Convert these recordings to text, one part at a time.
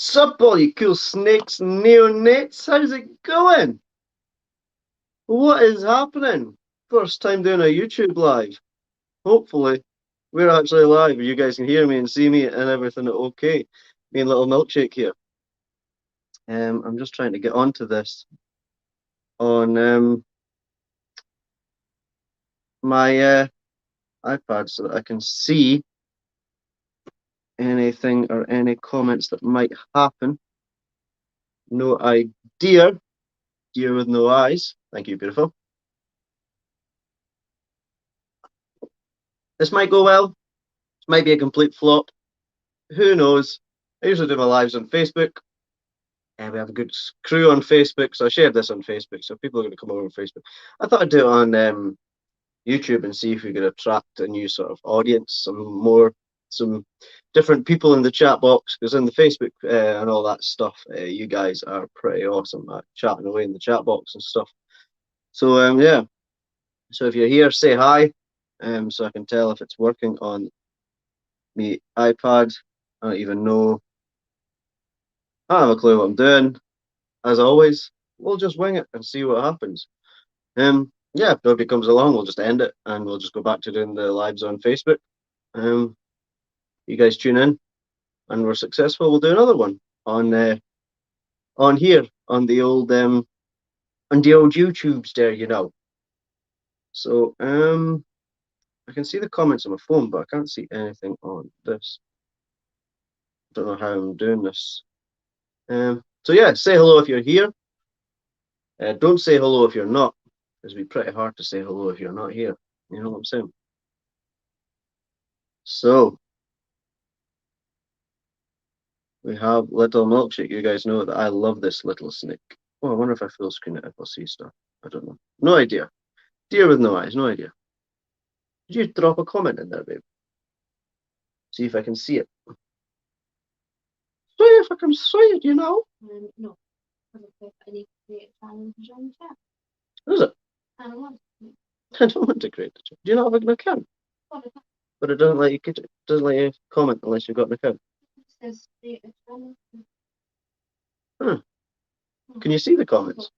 Sup, all you cool snakes, neonates? How's it going? What is happening? First time doing a YouTube live. Hopefully, we're actually live. You guys can hear me and see me and everything okay. Me and Little Milkshake here. I'm just trying to get onto this on my iPad so that I can see anything or any comments that might happen. No idea. Deer with no eyes. Thank you, beautiful. This might go well. This might be a complete flop. Who knows? I usually do my lives on Facebook. And we have a good crew on Facebook, so I shared this on Facebook, so people are going to come over on Facebook. I thought I'd do it on YouTube and see if we could attract a new sort of audience, some different people in the chat box, because in the Facebook and all that stuff, you guys are pretty awesome at chatting away in the chat box and stuff. So yeah, so if you're here, say hi, so I can tell if it's working on the iPad. I don't even know. I don't have a clue what I'm doing. As always, we'll just wing it and see what happens. Yeah, if nobody comes along, we'll just end it and we'll just go back to doing the lives on Facebook. You guys tune in, and we're successful, we'll do another one on here on the old YouTubes there, you know. So I can see the comments on my phone, but I can't see anything on this. Don't know how I'm doing this. So yeah, say hello if you're here. Don't say hello if you're not. It'd be pretty hard to say hello if you're not here. You know what I'm saying? So we have Little Milkshake. You guys know that I love this little snake. Oh, I wonder if I full screen it if I'll see stuff. I don't know. No idea. Deer with no eyes. No idea. Did you drop a comment in there, babe? See if I can see it. See if I can see it, you know? No. I need to create a channel to join the chat. Is it? I don't want to. I don't want to create a channel. Do you not have an account? But it doesn't let you comment unless you've got an account. It says create a channel. Can you see the comments?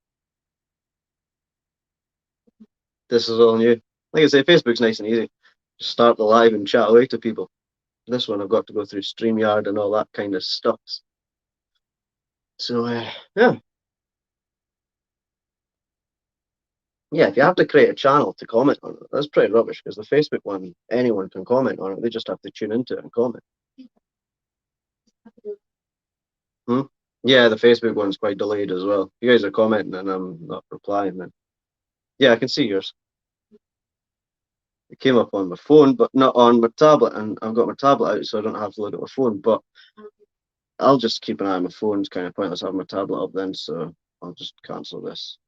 This is all new. Like I say, Facebook's nice and easy. Just start the live and chat away to people. This one I've got to go through StreamYard and all that kind of stuff. So yeah. Yeah, if you have to create a channel to comment on it, that's pretty rubbish, because the Facebook one, anyone can comment on it. They just have to tune into it and comment. Yeah, the Facebook one's quite delayed as well. You guys are commenting and I'm not replying then. Yeah, I can see yours. It came up on my phone, but not on my tablet, and I've got my tablet out, so I don't have to look at my phone. But I'll just keep an eye on my phone. It's kind of pointless having my tablet up then, so I'll just cancel this.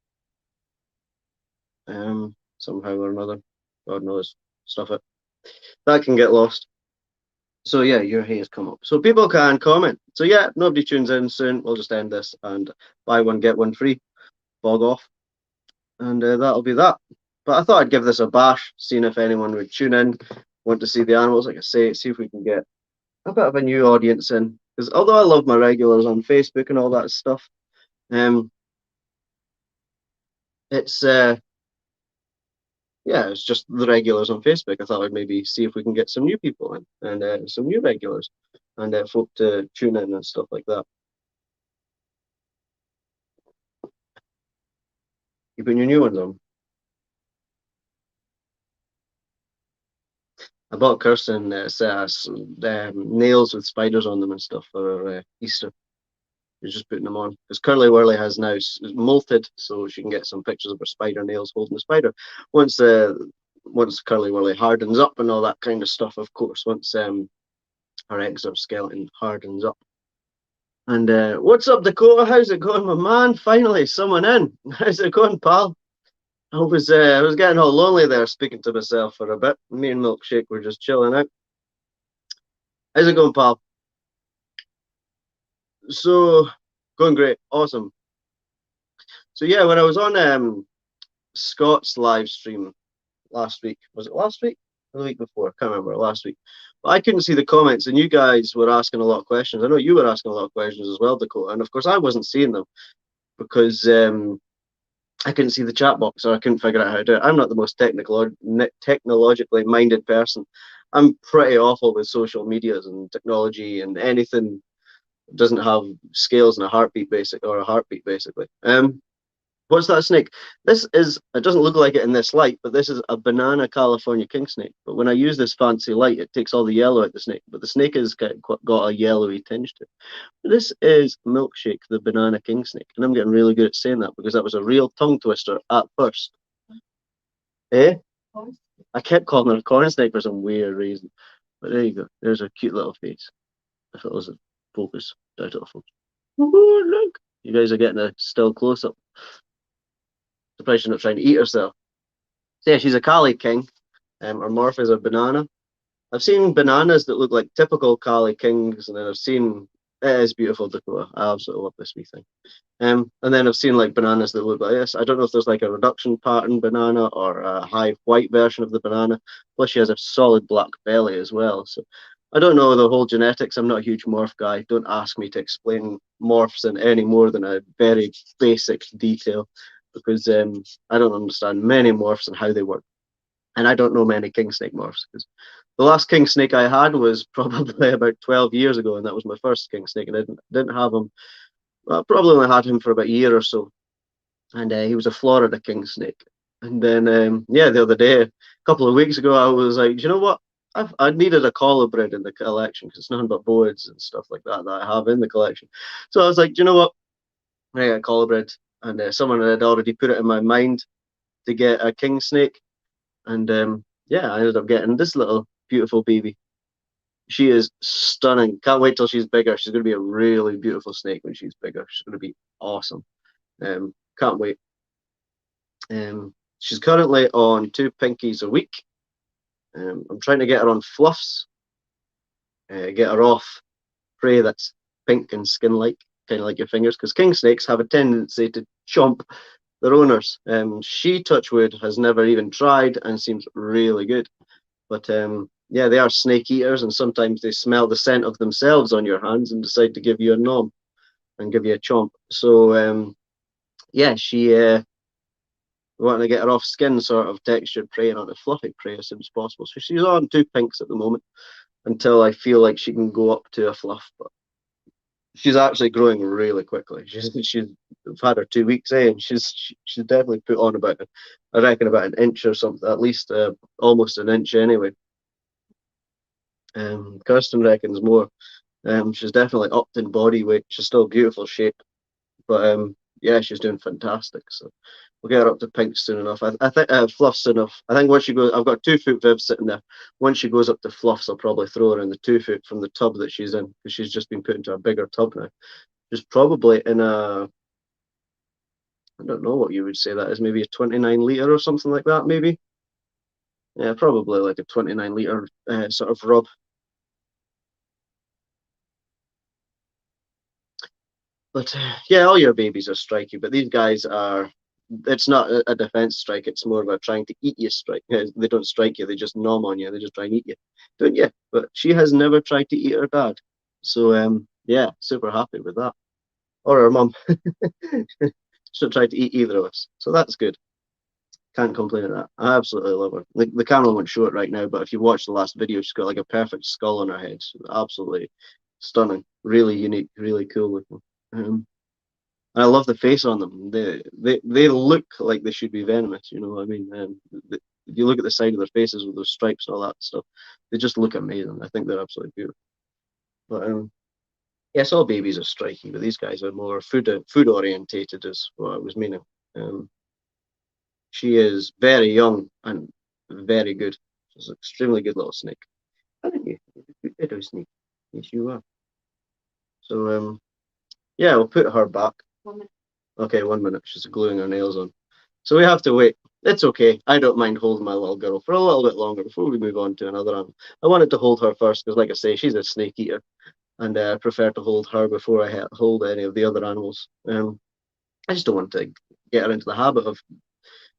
Somehow or another, God knows, stuff it. That can get lost. So yeah, your hair's come up. So people can comment. So yeah, nobody tunes in soon. We'll just end this and buy one, get one free. Bog off. And that'll be that. But I thought I'd give this a bash, seeing if anyone would tune in, want to see the animals, like I say, see if we can get a bit of a new audience in. Because although I love my regulars on Facebook and all that stuff, it's yeah, it's just the regulars on Facebook. I thought I'd maybe see if we can get some new people in and some new regulars and folk to tune in and stuff like that. You putting your new ones on? I bought Kirsten nails with spiders on them and stuff for Easter. She's just putting them on because Curly Whirly has now molted, so she can get some pictures of her spider nails holding the spider. Once Curly Whirly hardens up and all that kind of stuff, of course. Once her exoskeleton hardens up. And what's up, Dakota? How's it going, my man? Finally, someone in. How's it going, pal? I was getting all lonely there, speaking to myself for a bit. Me and Milkshake were just chilling out. How's it going, pal? So, going great, awesome. So yeah, when I was on Scott's live stream last week, was it last week or the week before? I can't remember. Last week, But I couldn't see the comments, and you guys were asking a lot of questions. I know you were asking a lot of questions as well, Dakota. And of course, I wasn't seeing them because I couldn't see the chat box, or I couldn't figure out how to do it. I'm not the most technologically minded person. I'm pretty awful with social medias and technology and anything that doesn't have scales and a heartbeat basically. What's that snake? This is, it doesn't look like it in this light, but this is a banana California king snake. But when I use this fancy light, it takes all the yellow out of the snake. But the snake has got a yellowy tinge to it. This is Milkshake, the banana king snake. And I'm getting really good at saying that because that was a real tongue twister at first. Eh? I kept calling her a corn snake for some weird reason. But there you go. There's a cute little face. If it was a focus, out of focus. Oh, look. You guys are getting a still close up. Surprised she's not trying to eat herself. So yeah, she's a Kali King. Her morph is a banana. I've seen bananas that look like typical Kali Kings, and then I've seen it is beautiful, Dakota. I absolutely love this wee thing. And then I've seen like bananas that look like this. I don't know if there's like a reduction pattern banana or a high white version of the banana. Plus, she has a solid black belly as well. So I don't know the whole genetics. I'm not a huge morph guy. Don't ask me to explain morphs in any more than a very basic detail because I don't understand many morphs and how they work. And I don't know many king snake morphs because the last king snake I had was probably about 12 years ago, and that was my first king snake, and I didn't have him. Well, probably only had him for about a year or so, and he was a Florida king snake. And then, yeah, the other day, a couple of weeks ago, I was like, you know what? I needed a colobrid in the collection because it's nothing but boards and stuff like that that I have in the collection. So I was like, you know what? I got a colobrid, and someone had already put it in my mind to get a king snake, and yeah, I ended up getting this little beautiful baby. She is stunning. Can't wait till she's bigger. She's going to be a really beautiful snake when she's bigger. She's going to be awesome. Can't wait. She's currently on 2 pinkies a week. I'm trying to get her on fluffs, get her off prey that's pink and skin-like, kind of like your fingers, because king snakes have a tendency to chomp their owners. She, Touchwood, has never even tried and seems really good. But yeah, they are snake eaters, and sometimes they smell the scent of themselves on your hands and decide to give you a nom and give you a chomp. So yeah, she wanting to get her off skin sort of textured prey and onto fluffy prey as soon as possible. So she's on 2 pinks at the moment until I feel like she can go up to a fluff. But she's actually growing really quickly. She's I've had her 2 weeks, and she's definitely put on about, I reckon, about an inch or something, at least almost an inch anyway. Kirsten reckons more. She's definitely upped in body weight. She's still beautiful shape, but yeah, she's doing fantastic. So we'll get her up to pink soon enough. I think fluffs enough. I think once she goes, I've got 2 foot vivs sitting there. Once she goes up to fluffs, I'll probably throw her in the 2 foot from the tub that she's in because she's just been put into a bigger tub now. She's probably in a, I don't know what you would say that is, maybe a 29 litre or something like that, maybe. Yeah, probably like a 29 litre sort of rub. But yeah, all your babies are striky, but these guys are. It's not a defense strike. It's more of a trying to eat you strike. They don't strike you. They just nom on you. They just try and eat you, don't you? But she has never tried to eat her dad. So yeah, super happy with that. Or her mum. She not tried to eat either of us. So that's good. Can't complain at that. I absolutely love her. The camera won't show it right now, but if you watch the last video, she's got like a perfect skull on her head. She's absolutely stunning. Really unique. Really cool looking. And I love the face on them. They look like they should be venomous. You know what I mean? If you look at the side of their faces with those stripes and all that stuff, they just look amazing. I think they're absolutely beautiful. But yes, all babies are striking, but these guys are more food orientated, is what I was meaning. Um, she is very young and very good. She's an extremely good little snake. Aren't you? Good little snake. Yes, you are. So yeah, we'll put her back. 1 minute. Okay, 1 minute. She's gluing her nails on. So we have to wait. It's okay. I don't mind holding my little girl for a little bit longer before we move on to another animal. I wanted to hold her first because, like I say, she's a snake eater, and I prefer to hold her before I hold any of the other animals. I just don't want to get her into the habit of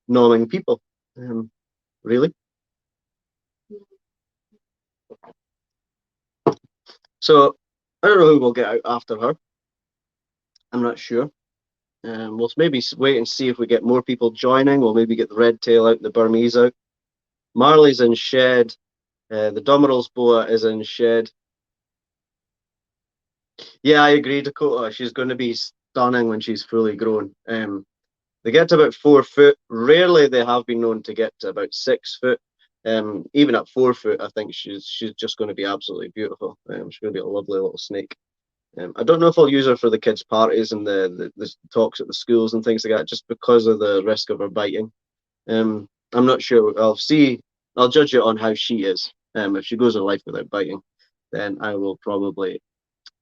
gnawing people. Really? So I don't know who we'll get out after her. I'm not sure. We'll maybe wait and see if we get more people joining. We'll maybe get the red tail out and the Burmese out. Marley's in shed. The Domerals boa is in shed. Yeah, I agree, Dakota. She's going to be stunning when she's fully grown. They get to about 4 foot. Rarely they have been known to get to about 6 foot. Even at 4 foot, I think she's just going to be absolutely beautiful. She's going to be a lovely little snake. I don't know if I'll use her for the kids' parties and the talks at the schools and things like that, just because of the risk of her biting. I'm not sure. I'll see. I'll judge it on how she is. If she goes her life without biting, then I will probably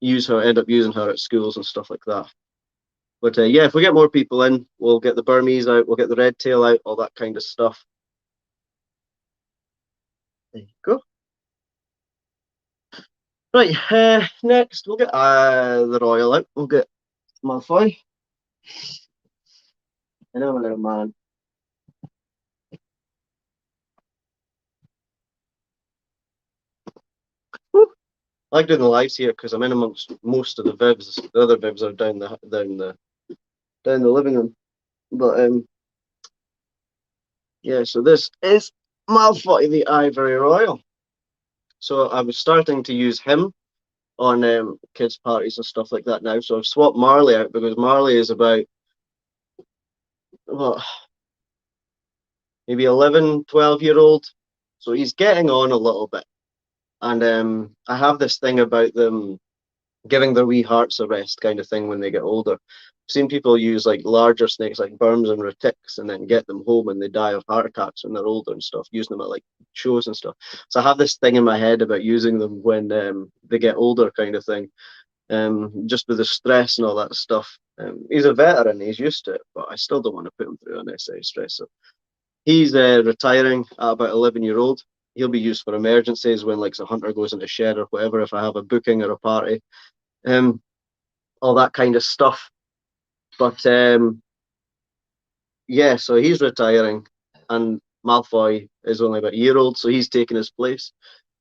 end up using her at schools and stuff like that. But yeah, if we get more people in, we'll get the Burmese out, we'll get the red tail out, all that kind of stuff. There you go. Right, next we'll get the royal out. We'll get Malfoy. I know, little man. Woo. I like doing the lives here because I'm in amongst most of the vivs. The other vivs are down the living room. But yeah, so this is Malfoy the Ivory Royal. So I was starting to use him on kids' parties and stuff like that now. So I've swapped Marley out because Marley is about what, maybe 11, 12-year old. So he's getting on a little bit. And I have this thing about them giving their wee hearts a rest kind of thing when they get older. I've seen people use like larger snakes like Burms and Retics and then get them home and they die of heart attacks when they're older and stuff, using them at like shows and stuff. So I have this thing in my head about using them when they get older kind of thing. Just with the stress and all that stuff. He's a veteran, he's used to it, but I still don't want to put him through unnecessary stress. So he's retiring at about 11-year-old. He'll be used for emergencies when like a hunter goes into shed or whatever, if I have a booking or a party, all that kind of stuff. But yeah, so he's retiring, and Malfoy is only about a year old, so he's taking his place.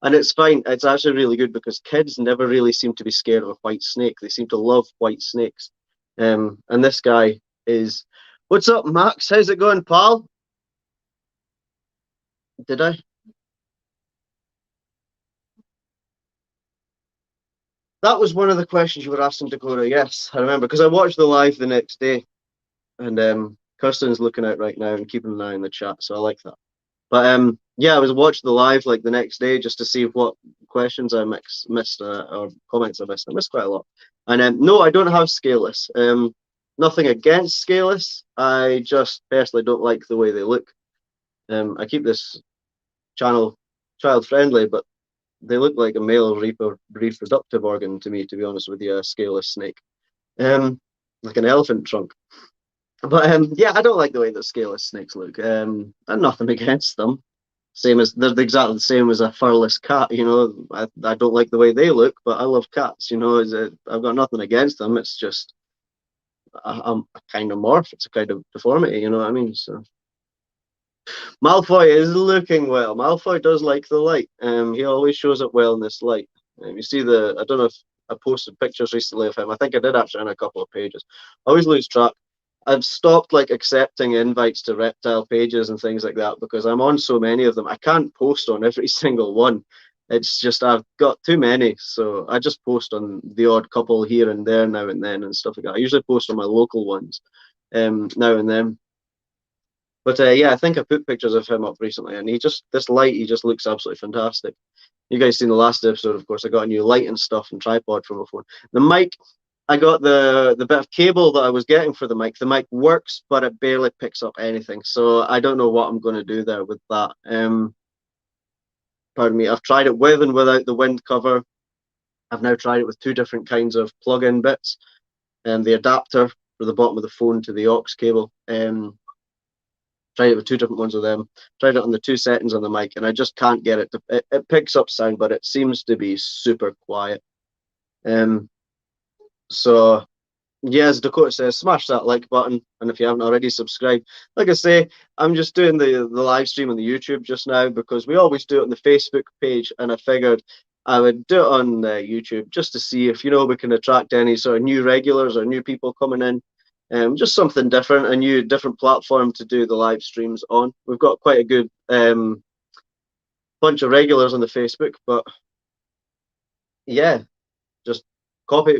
And it's fine. It's actually really good because kids never really seem to be scared of a white snake. They seem to love white snakes. And this guy is, what's up, Max? How's it going, pal? Did I? That was one of the questions you were asking, Dakota. Yes, I remember because I watched the live the next day, and Kirsten's looking out right now and keeping an eye on the chat, so I like that. But yeah, I was watching the live like the next day just to see what questions I missed or comments I missed. I missed quite a lot. And no, I don't have scaleless. Nothing against scaleless. I just personally don't like the way they look. I keep this channel child friendly, but they look like a male reproductive organ to me, to be honest with you, a scaleless snake. Like an elephant trunk. But yeah, I don't like the way that scaleless snakes look. And nothing against them. Same as they're exactly the same as a furless cat. You know, I don't like the way they look, but I love cats. You know, I've got nothing against them. It's just I'm a kind of morph. It's a kind of deformity. You know what I mean? So Malfoy is looking well. Malfoy does like the light. He always shows up well in this light. You see I don't know if I posted pictures recently of him. I think I did actually on a couple of pages. I always lose track. I've stopped like accepting invites to reptile pages and things like that because I'm on so many of them. I can't post on every single one. It's just I've got too many, so I just post on the odd couple here and there now and then and stuff like that. I usually post on my local ones now and then. But yeah, I think I put pictures of him up recently, and this light, he just looks absolutely fantastic. You guys seen the last episode, of course. I got a new light and stuff and tripod for my phone. The mic, I got the bit of cable that I was getting for the mic. The mic works, but it barely picks up anything. So I don't know what I'm going to do there with that. Pardon me. I've tried it with and without the wind cover. I've now tried it with two different kinds of plug-in bits, and the adapter for the bottom of the phone to the aux cable. Tried it with two different ones of them. Tried it on the two settings on the mic, and I just can't get it to. It picks up sound, but it seems to be super quiet. So yeah, as Dakota says, smash that like button, and if you haven't already, subscribe. Like I say, I'm just doing the live stream on the YouTube just now because we always do it on the Facebook page, and I figured I would do it on YouTube just to see if we can attract any sort of new regulars or new people coming in. Just something different, a new different platform to do the live streams on. We've got quite a good bunch of regulars on the Facebook, but yeah, just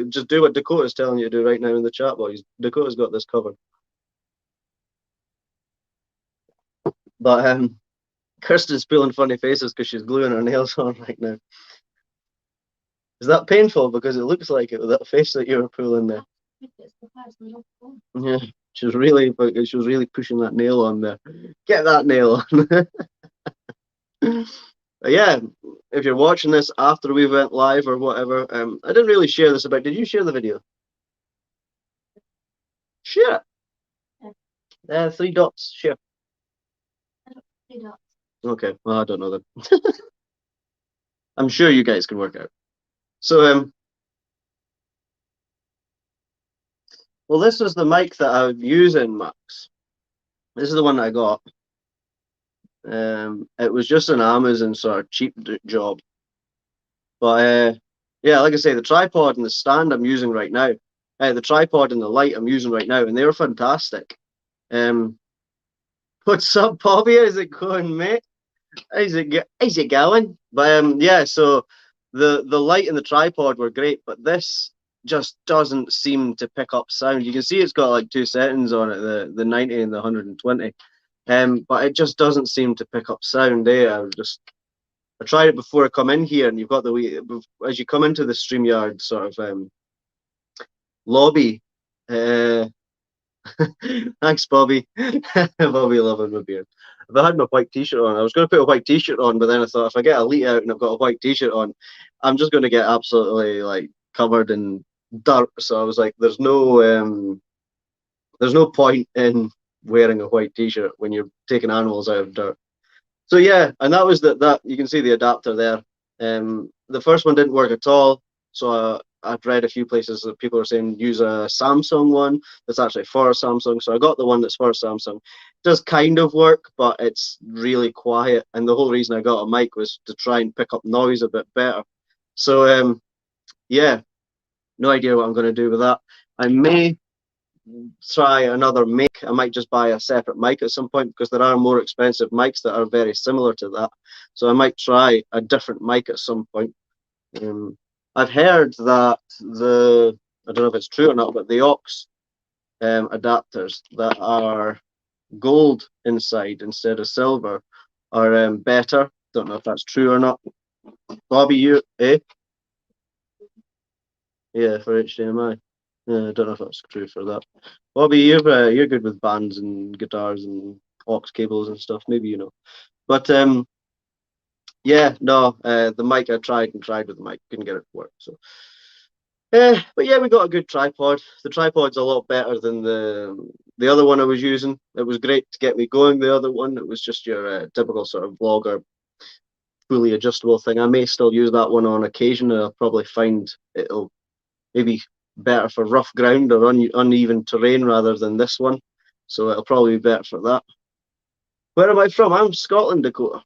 just do what Dakota's telling you to do right now in the chat, boys. Dakota's got this covered. But Kirsten's pulling funny faces because she's gluing her nails on right now. Is that painful? Because it looks like it with that face that you were pulling there. Yeah, she was really pushing that nail on there. Get that nail on. Yeah, if you're watching this after we went live or whatever, I didn't really share this about. Did you share the video? Share it. 3 dots. Share. 3 dots. Okay. Well, I don't know them. I'm sure you guys can work out. So, well, this is the mic that I'm using, Max. This is the one that I got. It was just an Amazon sort of cheap job. But yeah, like I say, the tripod and the stand I'm using right now, the tripod and the light I'm using right now, and they were fantastic. What's up, Bobby? How's it going, mate? How's it going? But yeah, so the light and the tripod were great, but this just doesn't seem to pick up sound. You can see it's got like 2 settings on it, the 90 and the 120. But it just doesn't seem to pick up sound. I tried it before I come in here, and you've got as you come into the StreamYard sort of lobby. Thanks, Bobby. Bobby loving my beard. If I had my white t-shirt on, I was going to put a white t-shirt on, but then I thought if I get a lead out and I've got a white t-shirt on, I'm just going to get absolutely like covered in dirt. So I was like, there's no point in wearing a white t-shirt when you're taking animals out of dirt. So yeah, and that was that you can see the adapter there. The first one didn't work at all, so I've read a few places that people are saying use a Samsung one that's actually for a Samsung. So I got the one that's for a Samsung. It does kind of work, but it's really quiet. And the whole reason I got a mic was to try and pick up noise a bit better. So yeah, no idea what I'm going to do with that. I may try another mic. I might just buy a separate mic at some point because there are more expensive mics that are very similar to that. So I might try a different mic at some point. I've heard that I don't know if it's true or not, but the aux adapters that are gold inside instead of silver are better. Don't know if that's true or not. Bobby, you, eh? Yeah, for HDMI. I don't know if that's true for that. Bobby, you're good with bands and guitars and aux cables and stuff. Maybe you know. But yeah, no, the mic I tried with the mic, couldn't get it to work. So, but yeah, we got a good tripod. The tripod's a lot better than the other one I was using. It was great to get me going. The other one, it was just your typical sort of vlogger, fully adjustable thing. I may still use that one on occasion. I'll probably find it'll maybe better for rough ground or uneven terrain rather than this one. So it'll probably be better for that. Where am I from? I'm Scotland, Dakota.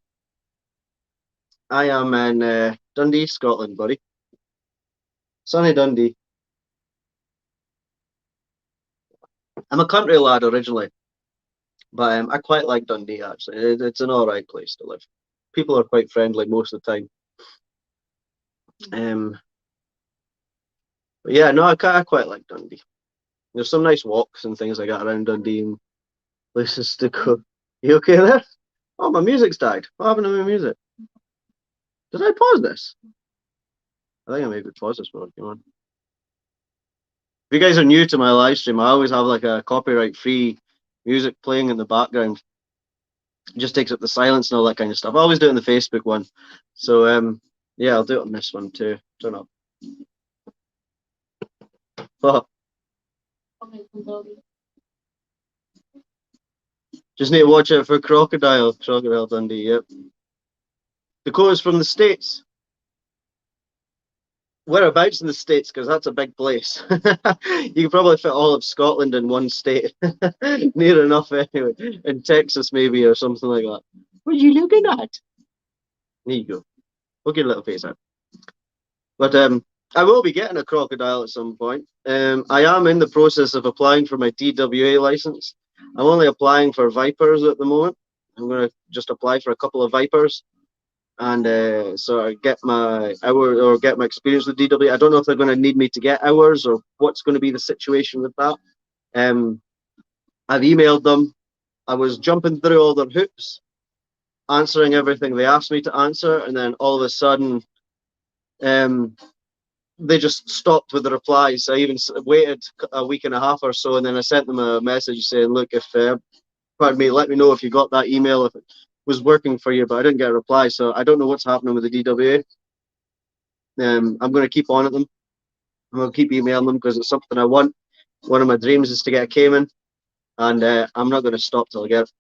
I am in Dundee, Scotland, buddy. Sunny Dundee. I'm a country lad originally, but I quite like Dundee, actually. It's an all right place to live. People are quite friendly most of the time. But yeah, no, I quite like Dundee. There's some nice walks and things like that around Dundee and places to go. You okay there? Oh, my music's died. What happened to my music? Did I pause this? I think I maybe paused this one. Come on. If you guys are new to my live stream, I always have like a copyright-free music playing in the background. It just takes up the silence and all that kind of stuff. I always do it in the Facebook one. So yeah, I'll do it on this one too. Turn up. But just need to watch out for Crocodile Dundee, yep. Dakota's from the States. Whereabouts in the States? Because that's a big place. You can probably fit all of Scotland in one state. Near enough, anyway. In Texas, maybe, or something like that. What are you looking at? There you go. Look your little face out. But I will be getting a crocodile at some point. I am in the process of applying for my DWA license. I'm only applying for vipers at the moment. I'm going to just apply for a couple of vipers, and so I get my hour or get my experience with DWA. I don't know if they're going to need me to get hours or what's going to be the situation with that. Um, I've emailed them. I was jumping through all their hoops, answering everything they asked me to answer, and then all of a sudden, um, they just stopped with the replies. I even waited a week and a half or so, and then I sent them a message saying, "Look, if pardon me, let me know if you got that email if it was working for you." But I didn't get a reply, so I don't know what's happening with the DWA. I'm going to keep on at them. I'm going to keep emailing them because it's something I want. One of my dreams is to get a Cayman, and I'm not going to stop till I get it.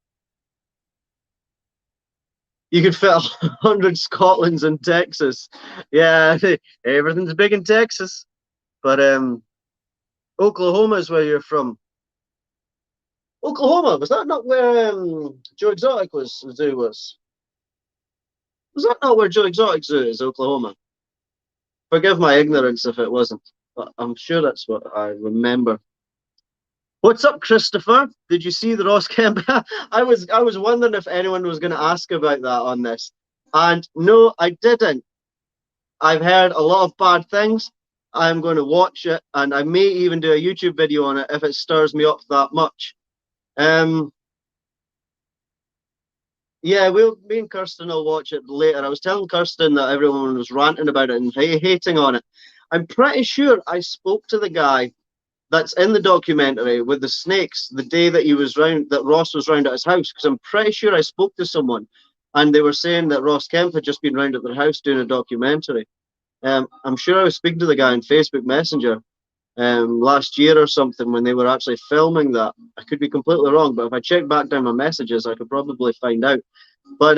You could fit 100 Scotlands in Texas. Yeah, everything's big in Texas. But Oklahoma is where you're from. Oklahoma, was that not where Joe Exotic was? The zoo was. Was that not where Joe Exotic Zoo is? Oklahoma. Forgive my ignorance if it wasn't, but I'm sure that's what I remember. What's up, Christopher? Did you see the Ross Kemp? I was wondering if anyone was going to ask about that on this, and no, I didn't. I've heard a lot of bad things. I'm going to watch it, and I may even do a YouTube video on it if it stirs me up that much. Um, Yeah, me and Kirsten will watch it later. I was telling Kirsten that everyone was ranting about it and hating on it. I'm pretty sure I spoke to the guy that's in the documentary with the snakes the day that he was round, that Ross was round at his house, because I'm pretty sure I spoke to someone and they were saying that Ross Kemp had just been round at their house doing a documentary. I'm sure I was speaking to the guy on Facebook Messenger last year or something when they were actually filming that. I could be completely wrong, but if I check back down my messages, I could probably find out. But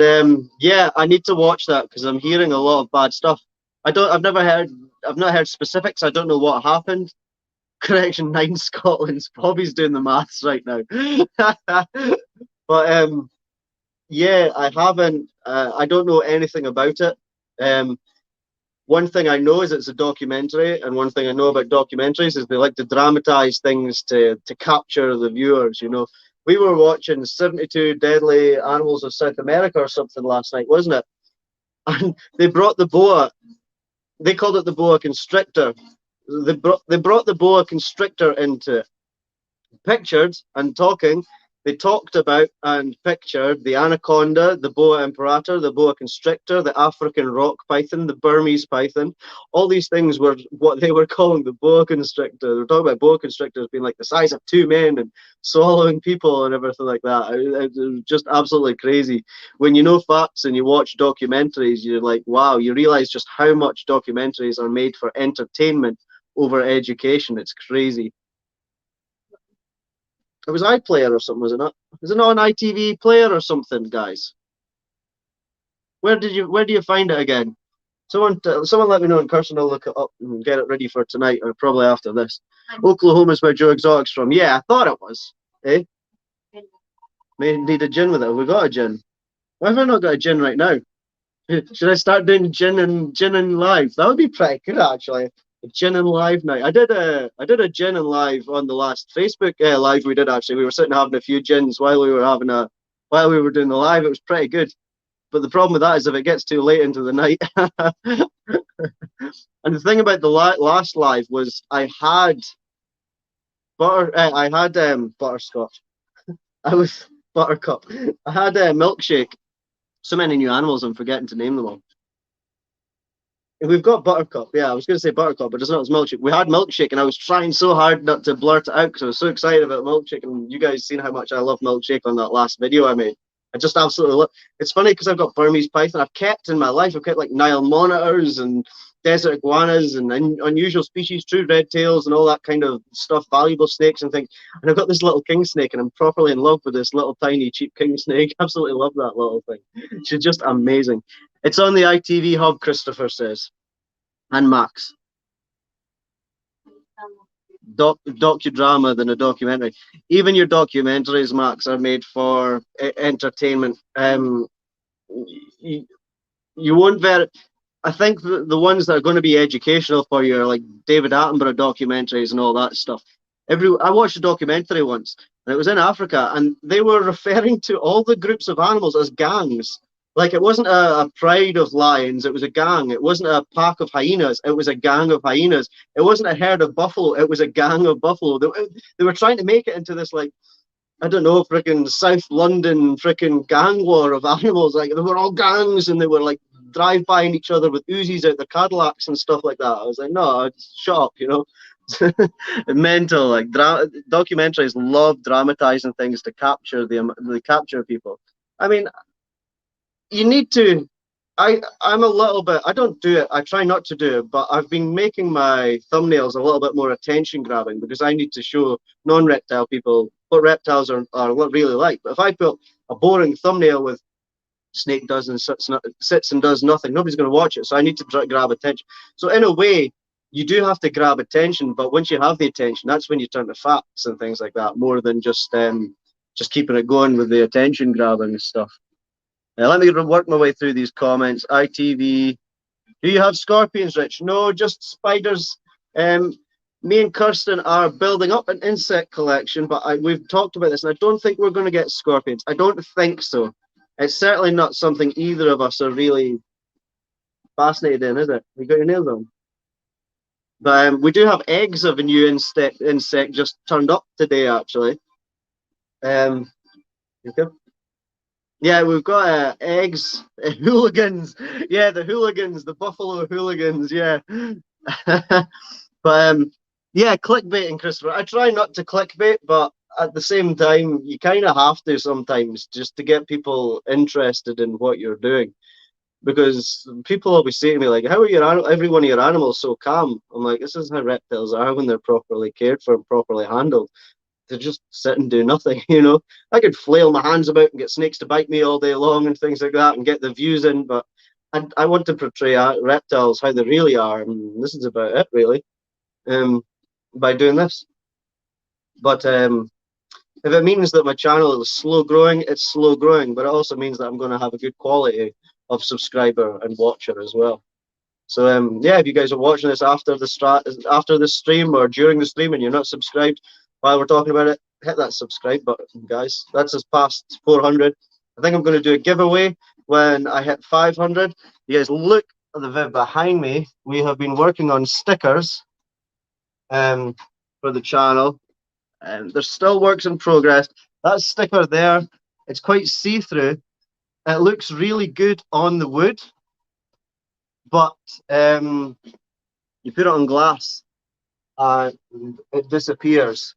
yeah, I need to watch that because I'm hearing a lot of bad stuff. I've not heard specifics. I don't know what happened. Correction, 9 Scotland's. Bobby's doing the maths right now. But yeah, I haven't. I don't know anything about it. Um, one thing I know is it's a documentary, and one thing I know about documentaries is they like to dramatize things to capture the viewers. We were watching 72 Deadly Animals of South America or something last night, wasn't it? And they brought the boa. They called it the boa constrictor. They brought the boa constrictor into pictured and talking. They talked about and pictured the anaconda, the boa imperator, the boa constrictor, the African rock python, the Burmese python. All these things were what they were calling the boa constrictor. They were talking about boa constrictors being like the size of 2 men and swallowing people and everything like that. It was just absolutely crazy. When you know facts and you watch documentaries, you're like, wow, you realize just how much documentaries are made for entertainment over education. It's crazy. It was iPlayer or something, was it not? Is it not an ITV player or something, guys? Where do you find it again? Someone let me know in person. I'll look it up and get it ready for tonight or probably after this. Oklahoma's where Joe Exotic's from. Yeah, I thought it was. Eh? May need a gin with it. We got a gin. Why have I not got a gin right now? Should I start doing gin and live? That would be pretty good actually. A gin and live night. I did a gin and live on the last Facebook live we did actually. We were sitting having a few gins while we were doing the live. It was pretty good. But the problem with that is if it gets too late into the night. And the thing about the last live was I had butterscotch. I was buttercup. I had a milkshake. So many new animals, I'm forgetting to name them all. We've got Buttercup. Yeah, I was going to say Buttercup, but it's not. It's Milkshake. We had Milkshake, and I was trying so hard not to blurt it out because I was so excited about Milkshake. And you guys seen how much I love Milkshake on that last video I made. I just absolutely love. It's funny because I've got Burmese python. I've kept in my life. I've kept like Nile monitors and desert iguanas and unusual species, true red tails, and all that kind of stuff. Valuable snakes and things. And I've got this little king snake, and I'm properly in love with this little tiny cheap king snake. Absolutely love that little thing. She's just amazing. It's on the ITV hub, Christopher says, and Max. Docudrama than a documentary. Even your documentaries, Max, are made for entertainment. You won't I think the ones that are going to be educational for you are like David Attenborough documentaries and all that stuff. I watched a documentary once, and it was in Africa, and they were referring to all the groups of animals as gangs. Like it wasn't a pride of lions, it was a gang. It wasn't a pack of hyenas, it was a gang of hyenas. It wasn't a herd of buffalo, it was a gang of buffalo. They were trying to make it into this like I don't know, freaking South London freaking gang war of animals. Like they were all gangs and they were like drive bying each other with Uzis out their Cadillacs and stuff like that. I was like, no, shut up, you know. Mental, like documentaries love dramatizing things to capture the capture people. I mean, you need to. I'm a little bit. I don't do it. I try not to do it, but I've been making my thumbnails a little bit more attention grabbing because I need to show non-reptile people what reptiles are really like. But if I put a boring thumbnail with snake does and sits and does nothing, nobody's going to watch it. So I need to grab attention. So in a way, you do have to grab attention, but once you have the attention, that's when you turn to facts and things like that, more than just keeping it going with the attention grabbing stuff. Let me work my way through these comments. ITV, do you have scorpions, Rich? No, just spiders. Me and Kirsten are building up an insect collection, but we've talked about this, and I don't think we're going to get scorpions. I don't think so. It's certainly not something either of us are really fascinated in, is it? You got your nails on. But we do have eggs of a new insect just turned up today, actually. Okay. Yeah, we've got eggs, hooligans. Yeah, the hooligans, the Buffalo hooligans. Yeah. But yeah, clickbaiting, Christopher. I try not to clickbait, but at the same time, you kind of have to sometimes just to get people interested in what you're doing. Because people always say to me, like, how are every one of your animals so calm? I'm like, this is how reptiles are when they're properly cared for and properly handled. To just sit and do nothing, you know. I could flail my hands about and get snakes to bite me all day long and things like that and get the views in, but I want to portray reptiles how they really are, and this is about it, really, by doing this. But if it means that my channel is slow growing, it's slow growing, but it also means that I'm going to have a good quality of subscriber and watcher as well. So yeah, if you guys are watching this after the stream or during the stream and you're not subscribed while we're talking about it, hit that subscribe button, guys. That's us past 400. I think I'm going to do a giveaway when I hit 500. You guys look at the vid behind me. We have been working on stickers for the channel. There's still works in progress. That sticker there, it's quite see-through. It looks really good on the wood, but you put it on glass and it disappears.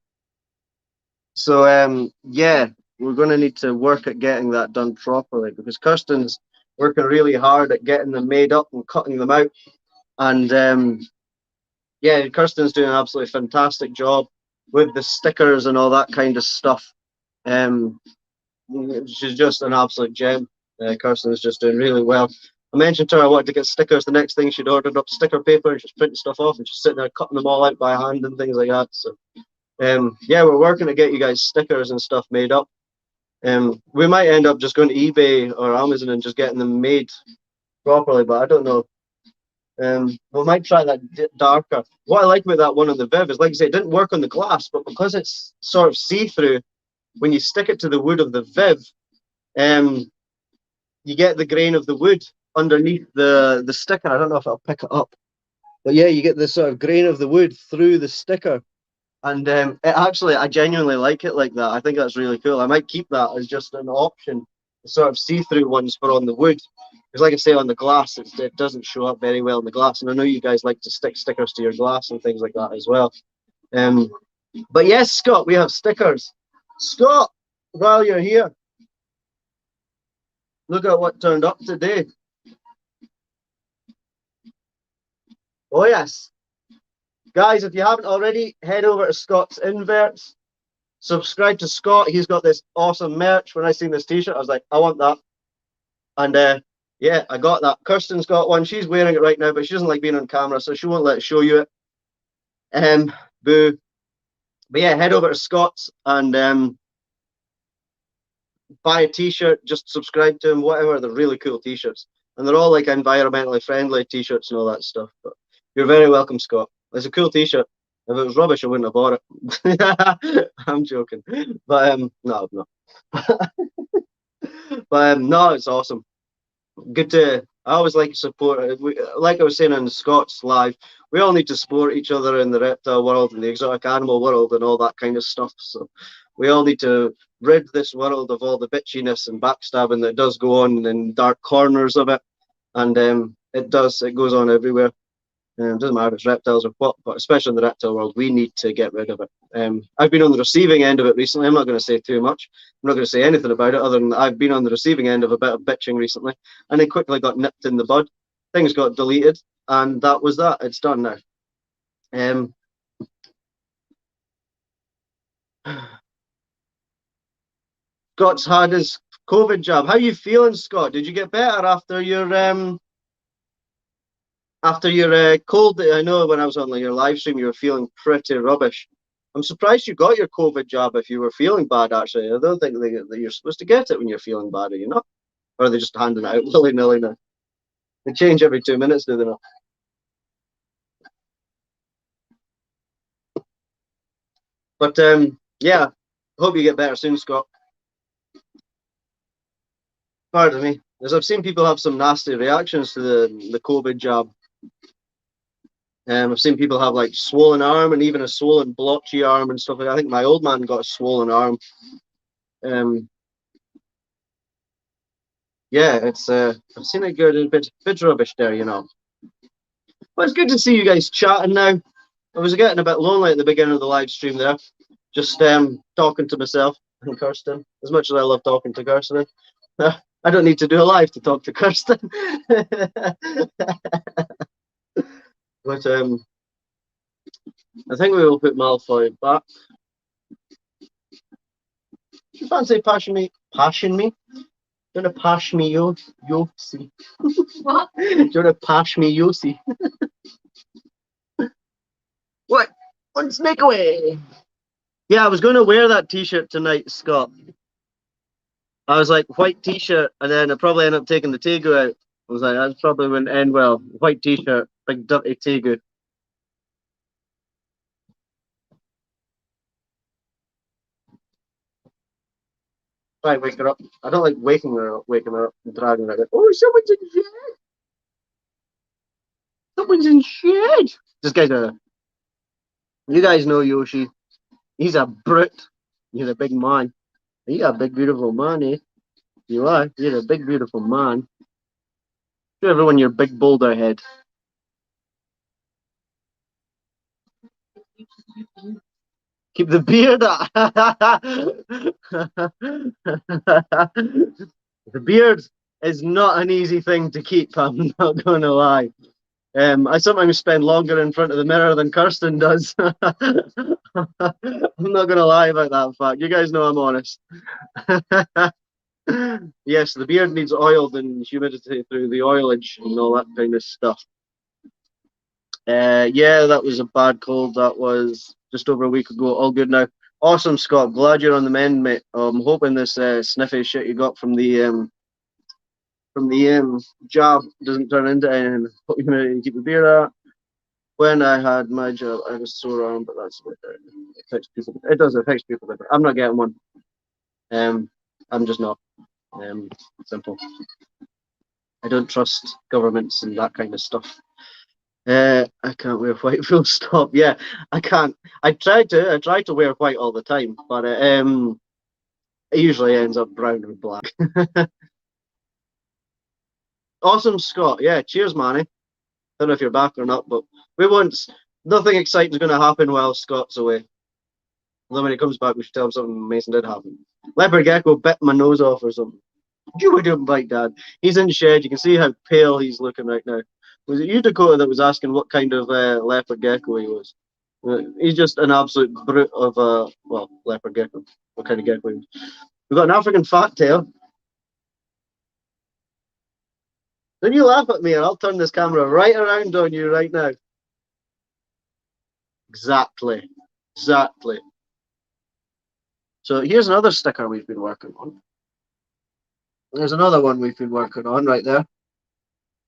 So yeah, we're going to need to work at getting that done properly because Kirsten's working really hard at getting them made up and cutting them out. And yeah, Kirsten's doing an absolutely fantastic job with the stickers and all that kind of stuff. She's just an absolute gem. Kirsten's just doing really well. I mentioned to her I wanted to get stickers. The next thing she'd ordered up sticker paper and she's printing stuff off and she's sitting there cutting them all out by hand and things like that. So yeah, we're working to get you guys stickers and stuff made up. We might end up just going to eBay or Amazon and just getting them made properly, but I don't know. We might try that darker. What I like about that one on the Viv is, like I say, it didn't work on the glass, but because it's sort of see-through, when you stick it to the wood of the Viv, you get the grain of the wood underneath the sticker. I don't know if I'll pick it up, but yeah, you get the sort of grain of the wood through the sticker. And it actually, I genuinely like it like that. I think that's really cool. I might keep that as just an option, the sort of see-through ones for on the wood. Because like I say, on the glass, it doesn't show up very well in the glass. And I know you guys like to stick stickers to your glass and things like that as well. But yes, Scott, we have stickers. Scott, while you're here, look at what turned up today. Oh, yes. Guys, if you haven't already, head over to Scott's Inverts. Subscribe to Scott. He's got this awesome merch. When I seen this t-shirt, I was like, I want that. And yeah, I got that. Kirsten's got one. She's wearing it right now, but she doesn't like being on camera, so she won't let it show you it. Boo. But yeah, head over to Scott's and buy a t-shirt. Just subscribe to him, whatever. They're really cool t-shirts. And they're all like environmentally friendly t-shirts and all that stuff. But you're very welcome, Scott. It's a cool t-shirt. If it was rubbish, I wouldn't have bought it. I'm joking. But no, no. But no, it's awesome. Good to. I always like to support. Like I was saying on Scott's live, we all need to support each other in the reptile world and the exotic animal world and all that kind of stuff. So we all need to rid this world of all the bitchiness and backstabbing that does go on in dark corners of it. And it does. It goes on everywhere. It doesn't matter if it's reptiles or what, but especially in the reptile world, we need to get rid of it. I've been on the receiving end of it recently. I'm not going to say too much. I'm not going to say anything about it other than I've been on the receiving end of a bit of bitching recently, and it quickly got nipped in the bud. Things got deleted, and that was that. It's done now. Scott's had his COVID jab. How you feeling, Scott? Did you get better after your cold? I know when I was on your live stream, you were feeling pretty rubbish. I'm surprised you got your COVID jab if you were feeling bad, actually. I don't think that you're supposed to get it when you're feeling bad, are you not? Or are they just handing it out willy-nilly now? They change every 2 minutes, do they not? But yeah, hope you get better soon, Scott. Pardon me. As I've seen people have some nasty reactions to the COVID jab. I've seen people have like swollen arm and even a swollen blotchy arm and stuff like that. I think my old man got a swollen arm. Yeah, it's I've seen it go a bit rubbish there, you know. But it's good to see you guys chatting now. I was getting a bit lonely at the beginning of the live stream there, just talking to myself and Kirsten. As much as I love talking to Kirsten, I don't need to do a live to talk to Kirsten. But I think we will put Malfoy back. Do you fancy passion me? Passion me? Do you want to pash me, Yossi? What? Do you want to pash me, Yossi? What? One snake away. Yeah, I was going to wear that t-shirt tonight, Scott. I was like, white t-shirt, and then I probably end up taking the Tegu out. I was like, that probably wouldn't end well. White t-shirt, big dirty Tegu. Try and wake her up. I don't like waking her up and dragging her out. Oh, someone's in shed. Someone's in shed. This guy's a. You guys know Yoshi. He's a brute. He's a big man. You're a big, beautiful man, eh? You are. You're a big, beautiful man. Show everyone your big boulder head. Keep the beard up. The beard is not an easy thing to keep, I'm not going to lie. I sometimes spend longer in front of the mirror than Kirsten does. I'm not going to lie about that fact. You guys know I'm honest. Yes, the beard needs oiled and humidity through the oilage and all that kind of stuff. Yeah, that was a bad cold. That was just over a week ago. All good now. Awesome, Scott. Glad you're on the mend, mate. I'm hoping this sniffy shit you got from the job doesn't turn into anything. Hope you're gonna keep the beard out. When I had my job, I had a sore arm, but that's about it. It affects people. It does affect people. I'm not getting one. I'm just not. Simple. I don't trust governments and that kind of stuff. I can't wear white full stop. Yeah, I can't. I try to wear white all the time, but it usually ends up brown or black. Awesome, Scott. Yeah, cheers, Manny. Don't know if you're back or not, but we won't. Nothing exciting is going to happen while Scott's away. Although when he comes back, we should tell him something amazing did happen. Leopard gecko bit my nose off or something. You would do bite, Dad. He's in the shed. You can see how pale he's looking right now. Was it you, Dakota, that was asking what kind of leopard gecko he was? He's just an absolute brute of a leopard gecko. What kind of gecko he was? We've got an African fat tail. Don't you laugh at me, and I'll turn this camera right around on you right now. Exactly. Exactly. So here's another sticker we've been working on. There's another one we've been working on right there.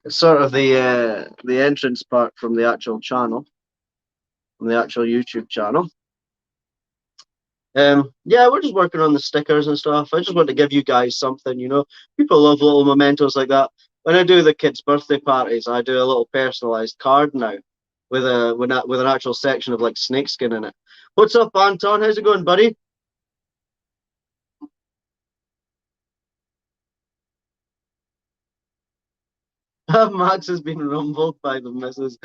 It's sort of the entrance part from the actual channel, from the actual YouTube channel. Yeah, we're just working on the stickers and stuff. I just want to give you guys something, you know. People love little mementos like that. When I do the kids' birthday parties, I do a little personalized card now with an actual section of like snakeskin in it. What's up, Anton? How's it going, buddy? Max has been rumbled by the missus.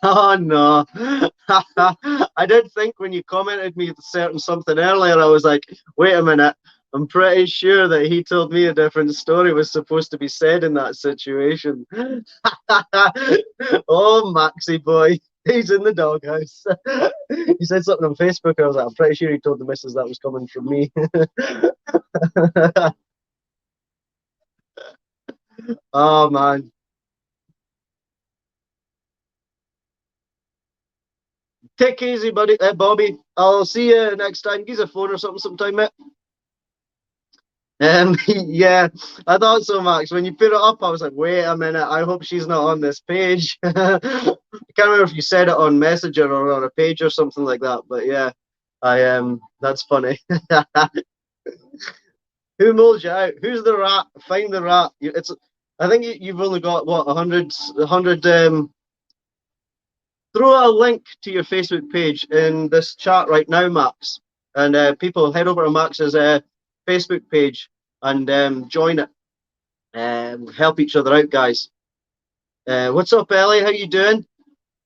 Oh no. I did think when you commented me certain something earlier, I was like, wait a minute. I'm pretty sure that he told me a different story was supposed to be said in that situation. Oh, Maxie boy. He's in the doghouse. He said something on Facebook. I was like, I'm pretty sure he told the missus that was coming from me. Oh man. Take it easy, buddy. Bobby. I'll see you next time. Give us a phone or something sometime, mate. Yeah, I thought so, Max. When you put it up, I was like, wait a minute. I hope she's not on this page. I can't remember if you said it on Messenger or on a page or something like that. But yeah, I That's funny. Who molds you out? Who's the rat? Find the rat. It's. I think you've only got what 100. Throw a link to your Facebook page in this chat right now, Max, and people head over to Max's Facebook page and join it. Help each other out, guys. What's up, Ellie? How you doing?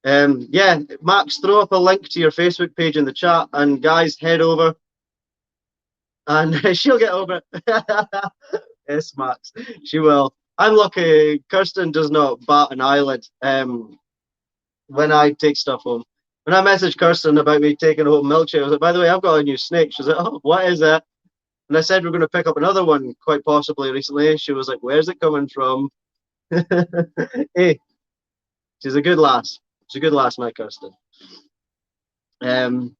Yeah, Max, throw up a link to your Facebook page in the chat, and guys, head over, and she'll get over it. Yes, Max, she will. I'm lucky. Kirsten does not bat an eyelid. When I take stuff home. When I messaged Kirsten about me taking home milkshake, I was like, by the way, I've got a new snake. She's like, oh, what is it? And I said, we're going to pick up another one quite possibly recently. She was like, where's it coming from? Hey, she's a good lass. She's a good lass, my Kirsten. Um,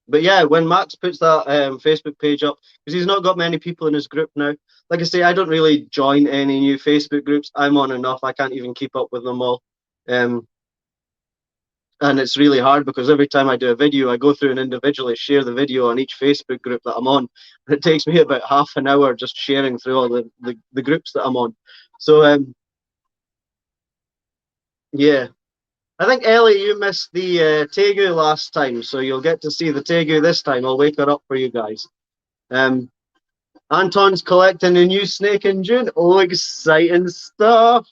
but yeah, when Max puts that Facebook page up, because he's not got many people in his group now. Like I say, I don't really join any new Facebook groups. I'm on enough. I can't even keep up with them all. Um, and it's really hard because every time I do a video, I go through and individually share the video on each Facebook group that I'm on. And it takes me about half an hour just sharing through all the groups that I'm on. So yeah, I think Ellie, you missed the Tegu last time, so you'll get to see the Tegu this time. I'll wake her up for you guys. Um, Anton's collecting a new snake in June. Oh, exciting stuff!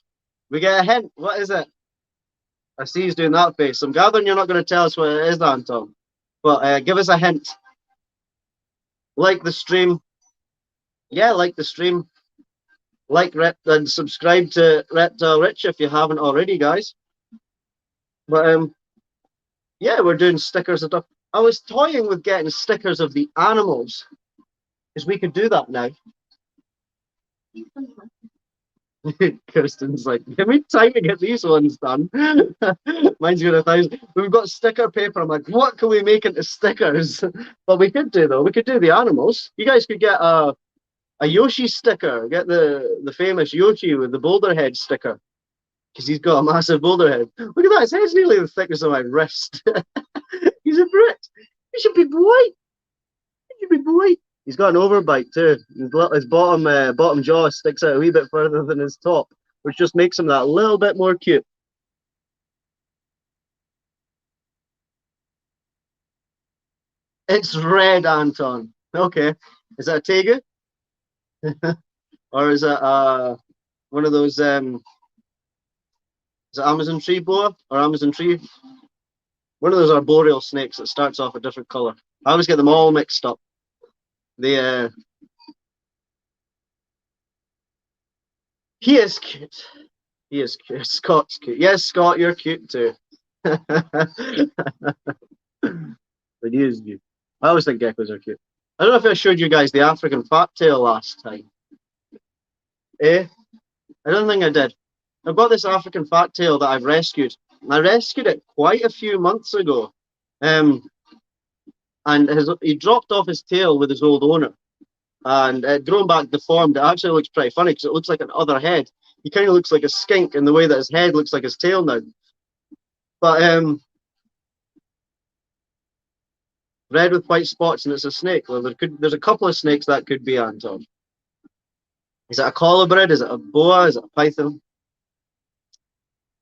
We get a hint. What is it? I see he's doing that face. I'm gathering you're not going to tell us what it is, Anton. But give us a hint. Like the stream. Yeah, like the stream. Like and subscribe to Reptile Rich if you haven't already, guys. But yeah, we're doing stickers and stuff. I was toying with getting stickers of the animals, because we could do that now. Kirsten's like, give me time to get these ones done. Mine's got 1,000. We've got sticker paper. I'm like, what can we make into stickers? But we could do though. We could do the animals. You guys could get a Yoshi sticker. Get the famous Yoshi with the boulder head sticker, because he's got a massive boulder head. Look at that. His head's nearly the thickness of my wrist. He's a Brit. He should be white. He should be white. He's got an overbite too. His bottom jaw sticks out a wee bit further than his top, which just makes him that little bit more cute. It's red, Anton. Okay. Is that a tegu? Or is it one of those is it Amazon tree boa or Amazon tree? One of those arboreal snakes that starts off a different color. I always get them all mixed up. The he is cute. He is cute. Scott's cute. Yes, Scott, you're cute too. But he is cute. I always think geckos are cute. I don't know if I showed you guys the African fat tail last time. Eh? I don't think I did. I've got this African fat tail that I've rescued. I rescued it quite a few months ago. And he dropped off his tail with his old owner. And it grown back deformed. It actually looks pretty funny because it looks like an other head. He kind of looks like a skink in the way that his head looks like his tail now. But red with white spots, and it's a snake. Well, there's a couple of snakes that could be, Anton. Is it a colubrid? Is it a boa? Is it a python?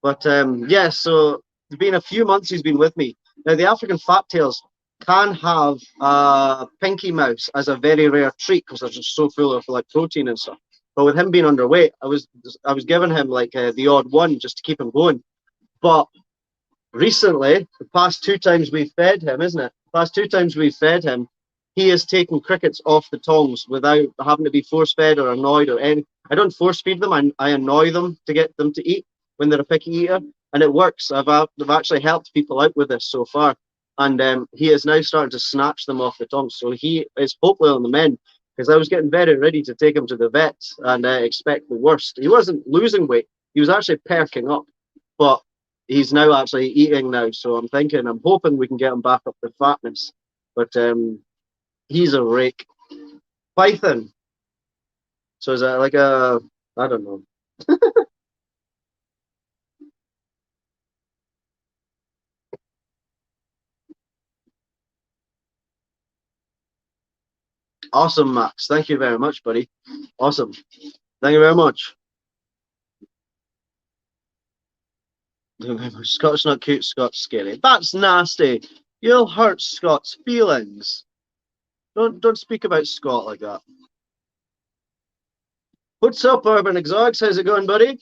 But yeah, so it's been a few months he's been with me. Now, the African fattails can have a pinky mouse as a very rare treat because they're just so full of like protein and stuff. But with him being underweight, I was giving him like the odd one just to keep him going. But recently, the past two times we fed him, isn't it? The past two times we fed him, he has taken crickets off the tongs without having to be force fed or annoyed or any. I don't force feed them. I annoy them to get them to eat when they're a picky eater, and it works. I've actually helped people out with this so far, and he is now starting to snatch them off the tongs. So he is hopefully on the mend because I was getting very ready to take him to the vet and expect the worst. He wasn't losing weight; he was actually perking up, but he's now actually eating now. So I'm hoping we can get him back up to fatness. But he's a rake. Python. So is that like a, I don't know. Awesome, Max. Thank you very much, buddy. Awesome. Thank you very much. Scott's not cute, Scott's scary. That's nasty. You'll hurt Scott's feelings. Don't speak about Scott like that. What's up, Urban Exotics? How's it going, buddy?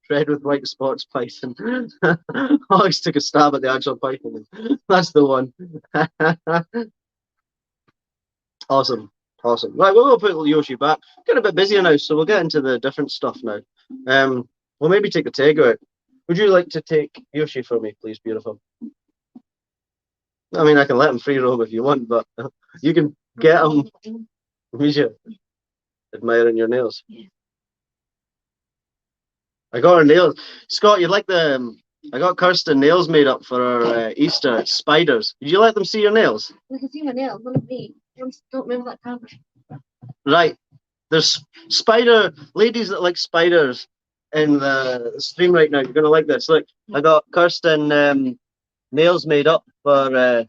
Red with white spots python. Alex took a stab at the actual python. That's the one. Awesome. Awesome. Right, we'll put Yoshi back. Getting a bit busier now, so we'll get into the different stuff now. We'll maybe take the Tego out. Would you like to take Yoshi for me, please, beautiful? I mean, I can let him free roam if you want, but you can get him. Misha, admiring your nails. Yeah. I got her nails. Scott, you'd like the. I got Kirsten nails made up for her Easter. It's spiders. Did you let them see your nails? I can see my nails. One of me. Don't move that camera. Right. There's spider ladies that like spiders in the stream right now. You're gonna like this. Look, I got Kirsten nails made up for her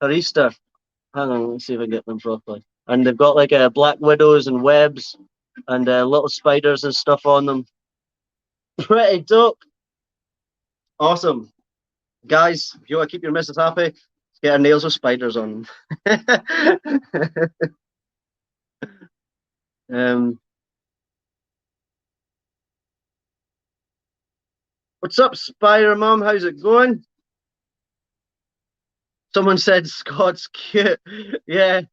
Easter. Hang on, let's see if I get them properly. And they've got like black widows and webs and little spiders and stuff on them. Pretty dope. Awesome. Guys, if you want to keep your missus happy, get her nails with spiders on them. What's up, Spider Mom? How's it going? Someone said Scott's cute. Yeah.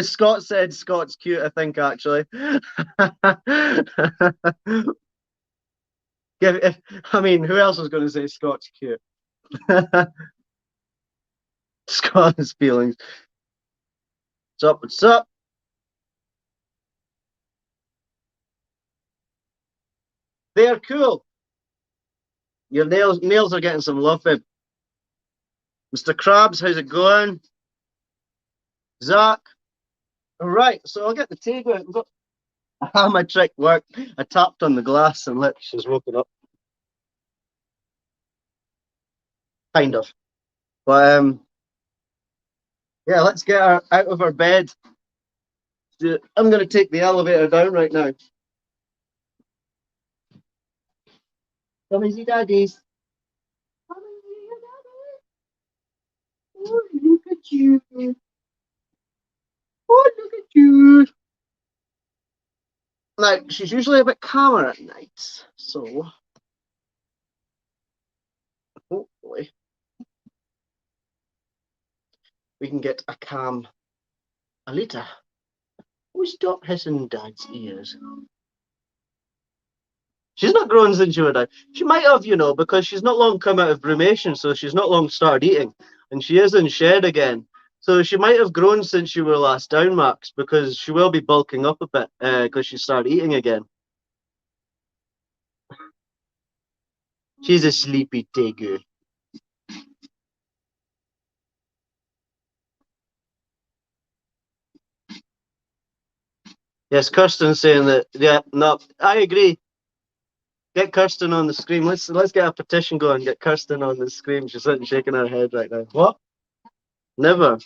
Scott said Scott's cute, I think, actually. I mean, who else was going to say Scott's cute? Scott's feelings. What's up? What's up? They're cool. Your nails are getting some love, babe. Mr. Krabs, how's it going? Zach. All right, so I'll get the table out. How my trick worked. I tapped on the glass and look, she's woken up. Kind of. But yeah, let's get her out of her bed. I'm gonna take the elevator down right now. Come and see daddies. Come and see your daddy. Oh, look at you. Oh, look at you. Now, she's usually a bit calmer at night, so hopefully we can get a calm Alita. Oh, stop hissing Dad's ears. She's not grown since you were down. She might have, because she's not long come out of brumation, so she's not long started eating. And she is in shed again. So she might have grown since you were last down, Max, because she will be bulking up a bit because she started eating again. She's a sleepy tegu. Yes, Kirsten's saying that. Yeah, no, I agree. Get Kirsten on the screen. Let's get a petition going. Get Kirsten on the screen. She's sitting shaking her head right now. What? Never.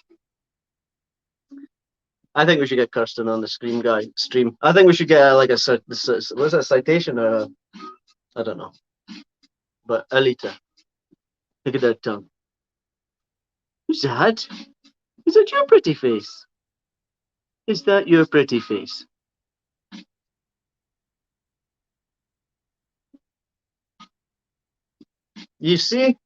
I think we should get Kirsten on the screen, guy. Stream. I think we should get like what's that, citation or I don't know. But Alita, look at that tongue. Who's that? Is that your pretty face? Is that your pretty face? You see?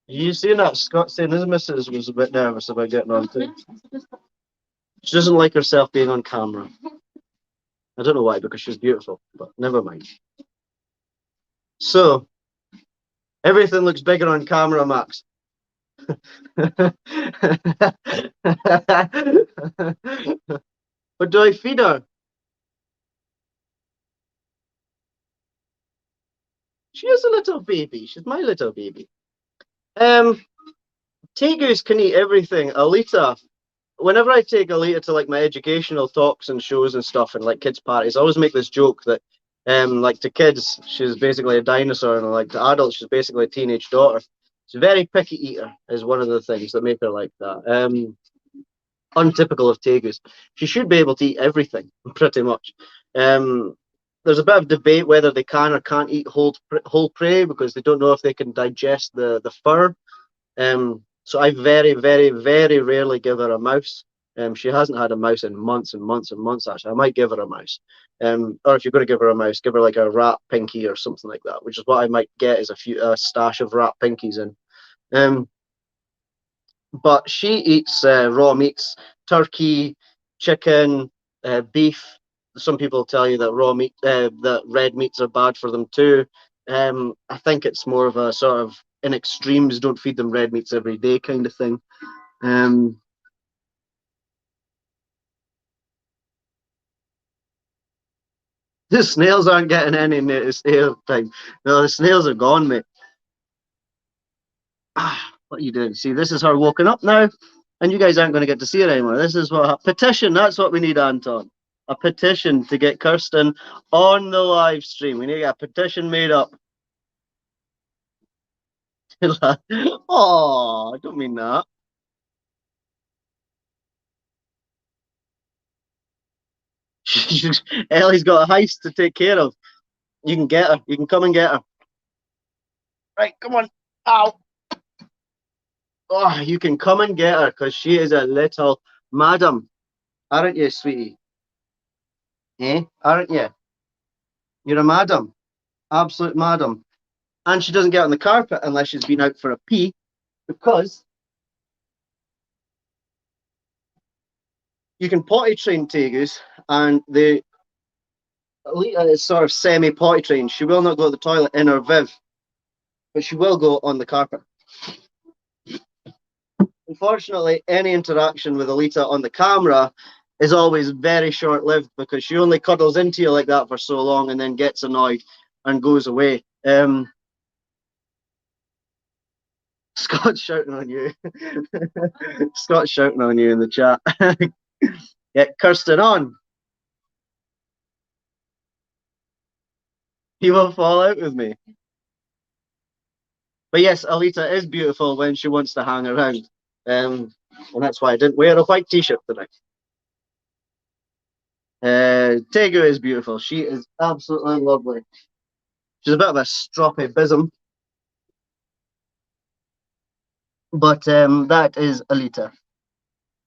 You see that Scott saying his missus was a bit nervous about getting on too. She doesn't like herself being on camera. I don't know why, because she's beautiful, but never mind. So, everything looks bigger on camera, Max. But do I feed her? She is a little baby. She's my little baby. Tegus can eat everything. Alita, whenever I take Alita to like my educational talks and shows and stuff and like kids' parties, I always make this joke that like to kids, she's basically a dinosaur, and like to adults, she's basically a teenage daughter. She's a very picky eater, is one of the things that make her like that. Untypical of Tegus. She should be able to eat everything, pretty much. There's a bit of debate whether they can or can't eat whole prey because they don't know if they can digest the fur. So I very, very, very rarely give her a mouse. She hasn't had a mouse in months and months and months, actually. I might give her a mouse. Or if you're going to give her a mouse, give her like a rat pinky or something like that, which is what I might get is a stash of rat pinkies in. But she eats raw meats, turkey, chicken, beef. Some people tell you that that red meats are bad for them too. I think it's more of a sort of in extremes, don't feed them red meats every day kind of thing. Um, the snails aren't getting any snail time. No, the snails are gone, mate. What are you doing? See, this is her woken up now, and you guys aren't going to get to see her anymore. This is what petition. That's what we need, Anton. A petition to get Kirsten on the live stream. We need to get a petition made up. Oh, I don't mean that. Ellie's got a heist to take care of. You can get her. You can come and get her. Right, come on. Ow. Oh, you can come and get her because she is a little madam. Aren't you, sweetie? Eh? Aren't you? You're a madam. Absolute madam. And she doesn't get on the carpet unless she's been out for a pee because you can potty train Tegus and the Alita is sort of semi potty trained. She will not go to the toilet in her Viv, but she will go on the carpet. Unfortunately, any interaction with Alita on the camera is always very short lived because she only cuddles into you like that for so long and then gets annoyed and goes away. Scott's shouting on you. Scott's shouting on you in the chat. Get Kirsten on. He will fall out with me. But yes, Alita is beautiful when she wants to hang around. And that's why I didn't wear a white t-shirt tonight. Tegu is beautiful. She is absolutely lovely. She's a bit of a stroppy bism. But that is Alita.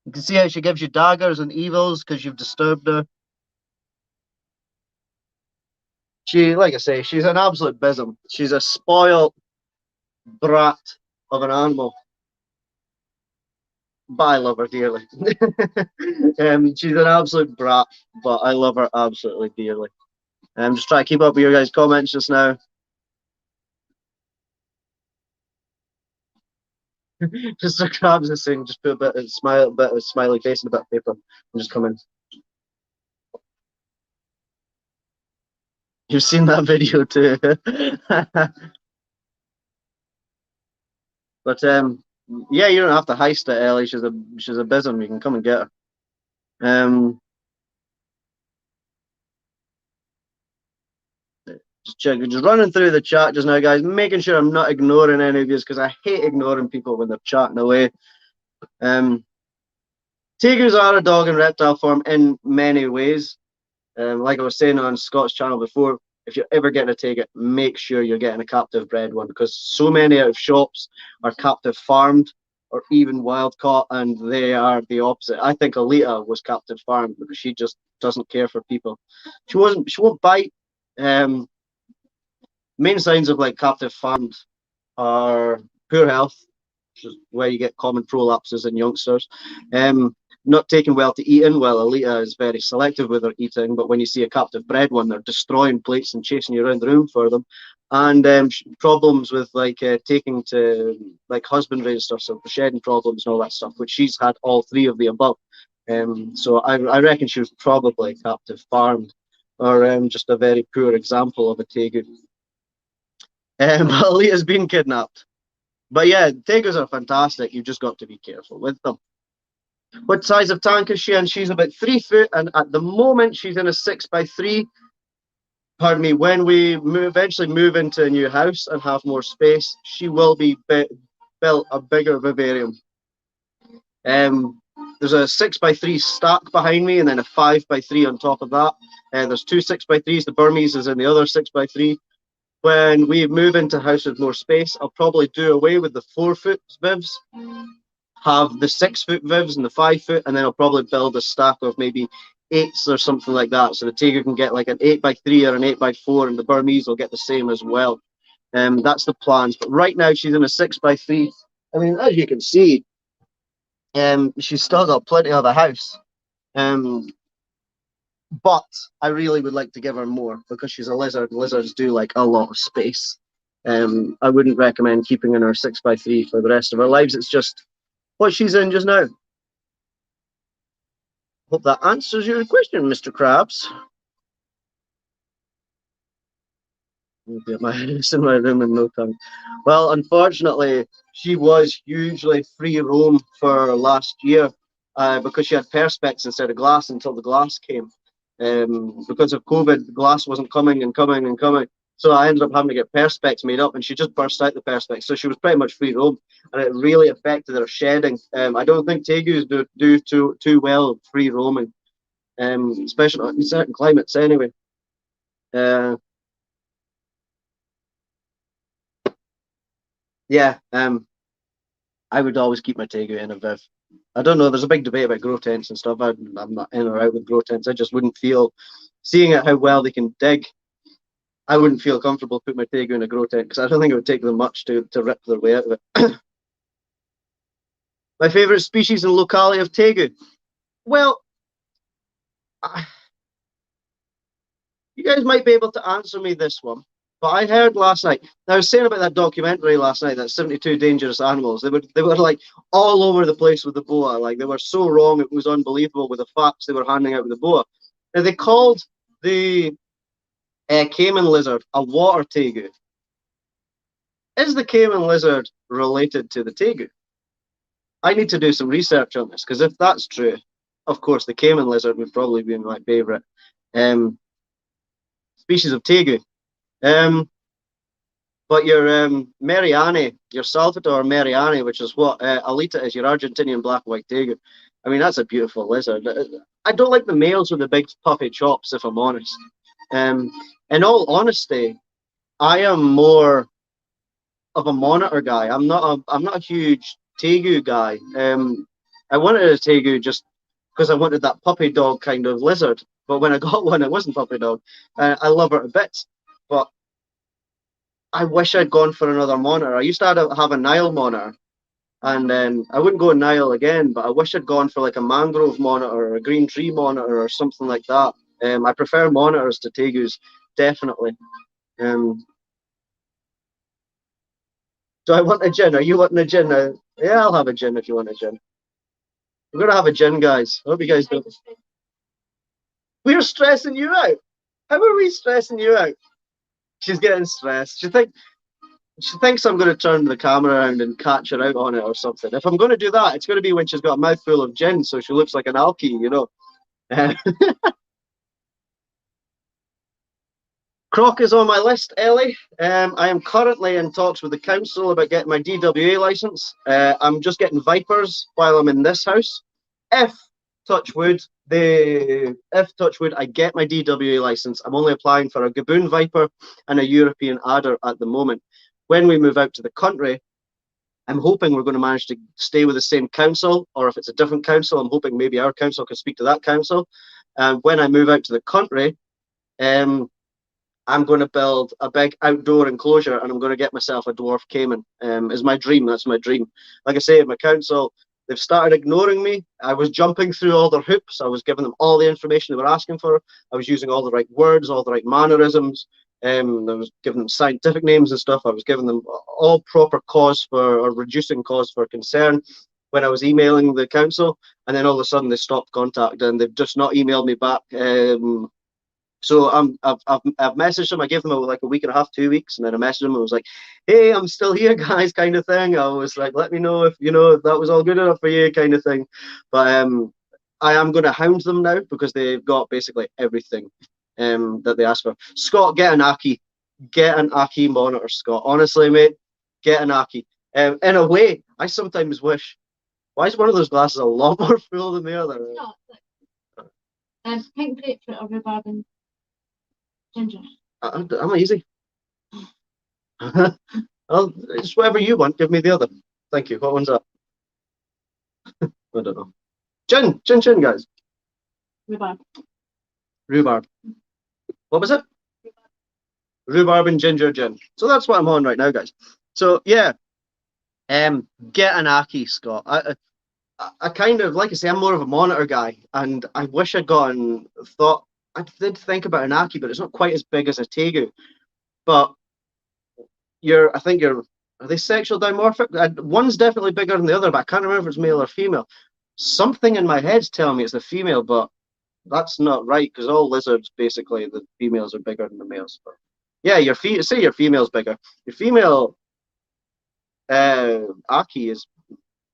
You can see how she gives you daggers and evils because you've disturbed her. She, like I say, she's an absolute bism. She's a spoiled brat of an animal. But I love her dearly. She's an absolute brat, but I love her absolutely dearly. I'm just trying to keep up with your guys' comments just now. Just the crabs is saying, just put a bit of smiley face and a bit of paper, and just come in. You've seen that video too. But yeah, you don't have to heist it, Ellie. She's a bism. You can come and get her. Um, just running through the chat just now, guys, making sure I'm not ignoring any of you because I hate ignoring people when they're chatting away. Tegus are a dog and reptile form in many ways. Like I was saying on Scott's channel before, if you're ever getting a Tegus, make sure you're getting a captive bred one because so many out of shops are captive farmed or even wild caught, and they are the opposite. I think Alita was captive farmed because she just doesn't care for people. She won't bite. Um, Main signs of like captive farmed are poor health, which is where you get common prolapses in youngsters. Not taking well to eating. Well, Alita is very selective with her eating, but when you see a captive bred one, they're destroying plates and chasing you around the room for them. And problems with like taking to like husbandry and stuff, so shedding problems and all that stuff, which she's had all three of the above. So I reckon she was probably captive farmed, or just a very poor example of a tegu. But Alita's been kidnapped. But yeah, Tegus are fantastic. You've just got to be careful with them. What size of tank is she in? She's about 3 foot, and at the moment she's in a 6x3. Pardon me. When we eventually move into a new house and have more space, she will be built a bigger vivarium. There's a 6x3 stack behind me, and then a 5x3 on top of that. There's two 6x3s. The Burmese is in the other 6x3. When we move into a house with more space, I'll probably do away with the 4-foot vivs, have the 6-foot vivs and the 5-foot, and then I'll probably build a stack of maybe 8s or something like that. So the Tiger can get like an 8x3 or an 8x4, and the Burmese will get the same as well. That's the plans. But right now she's in a 6x3. I mean, as you can see, she's still got plenty of a house. But I really would like to give her more because she's a lizard. Lizards do like a lot of space. I wouldn't recommend keeping in her 6x3 for the rest of her lives. It's just what she's in just now. Hope that answers your question, Mr. Krabs. I'll get my house in my room in no time. Well, unfortunately, she was hugely free roam for last year because she had perspex instead of glass until the glass came. Because of COVID, the glass wasn't coming and coming and coming. So I ended up having to get perspex made up, and she just burst out the perspex. So she was pretty much free roam, and it really affected her shedding. I don't think tegus do too well free roaming, especially in certain climates anyway. Yeah, I would always keep my tegu in a viv. I don't know. There's a big debate about grow tents and stuff. I'm not in or out with grow tents. I just wouldn't feel, seeing it how well they can dig. I wouldn't feel comfortable putting my tegu in a grow tent because I don't think it would take them much to rip their way out of it. My favorite species and locality of tegu. Well, you guys might be able to answer me this one. But I heard last night. I was saying about that documentary last night, that 72 dangerous animals. They were like all over the place with the boa. Like they were so wrong, it was unbelievable with the facts they were handing out with the boa. Now they called the caiman lizard a water tegu. Is the caiman lizard related to the tegu? I need to do some research on this because if that's true, of course the caiman lizard would probably be my favorite species of tegu. But your Mariani, your Salvador Mariani, which is what Alita is, your Argentinian black white tegu. I mean, that's a beautiful lizard. I don't like the males with the big puffy chops, if I'm honest. In all honesty, I am more of a monitor guy. I'm not a huge tegu guy. I wanted a tegu just because I wanted that puppy dog kind of lizard. But when I got one, it wasn't puppy dog. I love her to bits. But I wish I'd gone for another monitor. I used to have a Nile monitor, and then I wouldn't go Nile again, but I wish I'd gone for like a mangrove monitor or a green tree monitor or something like that. I prefer monitors to tegus, definitely. Do I want a gin? Are you wanting a gin now? Yeah, I'll have a gin if you want a gin. We're going to have a gin, guys. I hope you guys do. We're stressing you out. How are we stressing you out? She's getting stressed. She thinks I'm going to turn the camera around and catch her out on it or something. If I'm going to do that, it's going to be when she's got a mouthful of gin, so she looks like an alky, you know. Croc is on my list, Ellie. I am currently in talks with the council about getting my DWA license. I'm just getting Vipers while I'm in this house. If touch wood, I get my DWA license, I'm only applying for a Gaboon Viper and a European Adder at the moment. When we move out to the country, I'm hoping we're going to manage to stay with the same council, or if it's a different council, I'm hoping maybe our council can speak to that council. When I move out to the country, I'm going to build a big outdoor enclosure and I'm going to get myself a dwarf caiman. Is my dream. That's my dream. Like I say, my council, they've started ignoring me. I was jumping through all their hoops. I was giving them all the information they were asking for. I was using all the right words, all the right mannerisms. I was giving them scientific names and stuff. I was giving them all proper cause for, or reducing cause for concern when I was emailing the council. And then all of a sudden they stopped contact and they've just not emailed me back. So I've messaged them. I gave them like a week and a half, 2 weeks, and then I messaged them and was like, "Hey, I'm still here, guys," kind of thing. I was like, "Let me know if if that was all good enough for you," kind of thing. But I am going to hound them now because they've got basically everything that they asked for. Scott, get an Aki monitor, Scott. Honestly, mate, get an Aki. In a way, I sometimes wish. Why is one of those glasses a lot more full than the other? No, pink grapefruit or rhubarb and ginger. I'm easy. Well, it's whatever you want. Give me the other. Thank you. What one's that? I don't know. Gin, guys. Rhubarb. Rhubarb. What was it? Rhubarb and ginger gin. So that's what I'm on right now, guys. So yeah, get an Aki, Scott. I kind of, like I say, I'm more of a monitor guy, and I wish I'd thought. I did think about an Aki, but it's not quite as big as a Tegu. But I think are they sexual dimorphic? One's definitely bigger than the other, but I can't remember if it's male or female. Something in my head's telling me it's the female, but that's not right because all lizards, basically, the females are bigger than the males. But yeah, say your female's bigger. Your female Aki is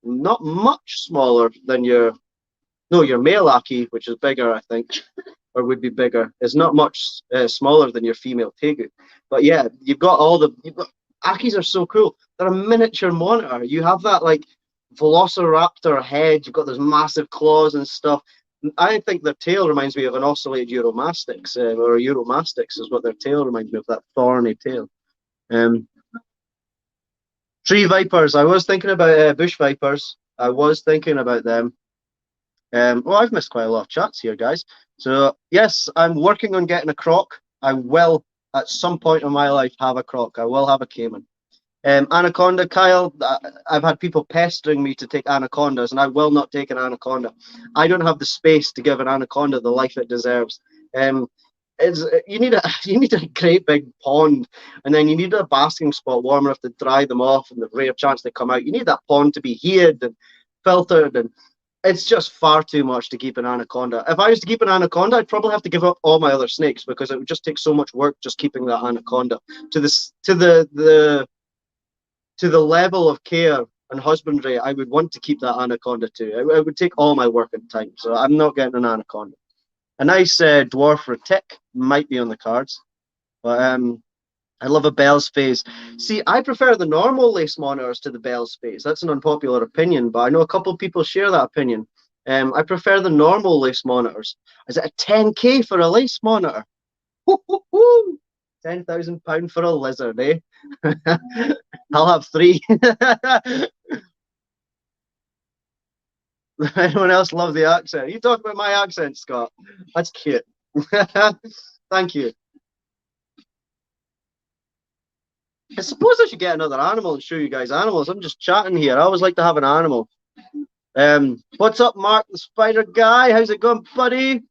not much smaller than your male Aki, which is bigger, I think, or would be bigger, is not much smaller than your female Tegu. But yeah, Akis are so cool. They're a miniature monitor. You have that like velociraptor head. You've got those massive claws and stuff. I think their tail reminds me of an ocellated Euromastix, or a Euromastix is what their tail reminds me of, that thorny tail. Tree vipers. I was thinking about bush vipers. I was thinking about them. Well, I've missed quite a lot of chats here, guys. So yes, I'm working on getting a croc. I will, at some point in my life, have a croc. I will have a caiman. Anaconda, Kyle, I've had people pestering me to take anacondas, and I will not take an anaconda. I don't have the space to give an anaconda the life it deserves. You need a great big pond, and then you need a basking spot warm enough to dry them off, and the rare chance they come out. You need that pond to be heated and filtered, and it's just far too much to keep an anaconda. If I was to keep an anaconda, I'd probably have to give up all my other snakes because it would just take so much work just keeping that anaconda to the level of care and husbandry I would want to keep that anaconda to. It would take all my work and time, so I'm not getting an anaconda. A nice dwarf retic might be on the cards, but I love a Bell's phase. See, I prefer the normal lace monitors to the Bell's phase. That's an unpopular opinion, but I know a couple of people share that opinion. I prefer the normal lace monitors. Is it a 10K for a lace monitor? Woo-hoo-hoo! £10,000 for a lizard, eh? I'll have 3. Anyone else love the accent? You talk about my accent, Scott. That's cute. Thank you. I suppose I should get another animal and show you guys animals. I'm just chatting here. I always like to have an animal. What's up, Mark the Spider Guy? How's it going, buddy?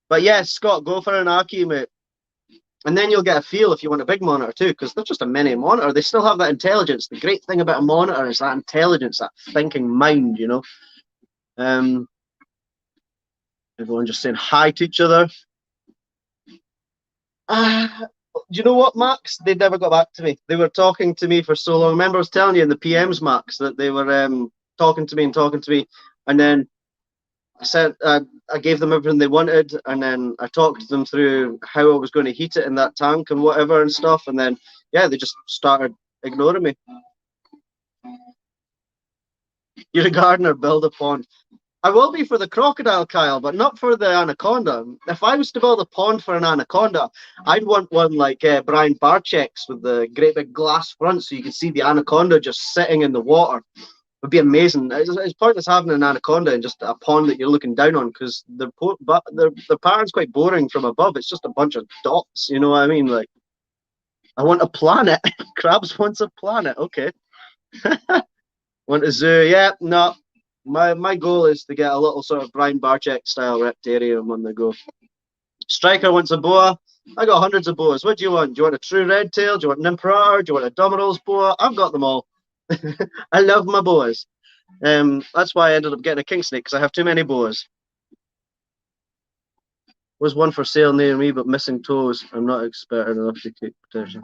But yes, Scott, go for an Aki, mate. And then you'll get a feel if you want a big monitor too, because they're just a mini monitor. They still have that intelligence. The great thing about a monitor is that intelligence, that thinking mind, you know. Everyone just saying hi to each other. Do you know what, Max? They never got back to me. They were talking to me for so long. Remember, I was telling you in the PMs, Max, that they were talking to me, and then I gave them everything they wanted, and then I talked them through how I was going to heat it in that tank and whatever and stuff, and then yeah, they just started ignoring me. You're a gardener, build a pond. I will be for the crocodile, Kyle, but not for the anaconda. If I was to build a pond for an anaconda, I'd want one like Brian Barczyk's with the great big glass front so you can see the anaconda just sitting in the water. It would be amazing. It's pointless having an anaconda in just a pond that you're looking down on because their pattern's quite boring from above. It's just a bunch of dots, you know what I mean? Like, I want a planet. Crabs wants a planet. Okay. Want a zoo? Yeah, no. My goal is to get a little sort of Brian Barczyk style reptarium on the go. Striker wants a boa. I got hundreds of boas. What do you want? Do you want a true red tail? Do you want an imperator? Do you want a Dominos boa? I've got them all. I love my boas. That's why I ended up getting a king snake because I have too many boas. Was one for sale near me, but missing toes. I'm not expert enough to keep protection.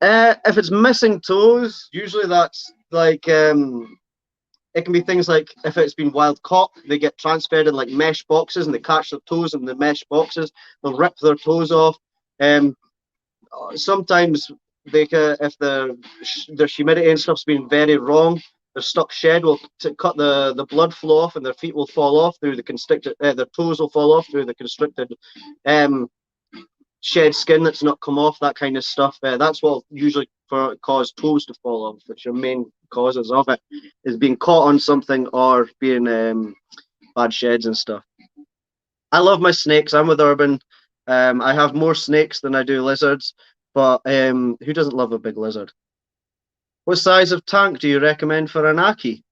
If it's missing toes, usually that's like it can be things like if it's been wild caught, they get transferred in like mesh boxes and they catch their toes in the mesh boxes. They'll rip their toes off. Sometimes they can, if their humidity and stuff's been very wrong, their stuck shed will cut the blood flow off and their feet will fall off through the constricted. Their toes will fall off through the constricted shed skin that's not come off. That kind of stuff. That's what usually cause toes to fall off, which are main causes of it, is being caught on something or being bad sheds and stuff. I love my snakes. I'm with Urban. I have more snakes than I do lizards, but who doesn't love a big lizard? What size of tank do you recommend for an Aki?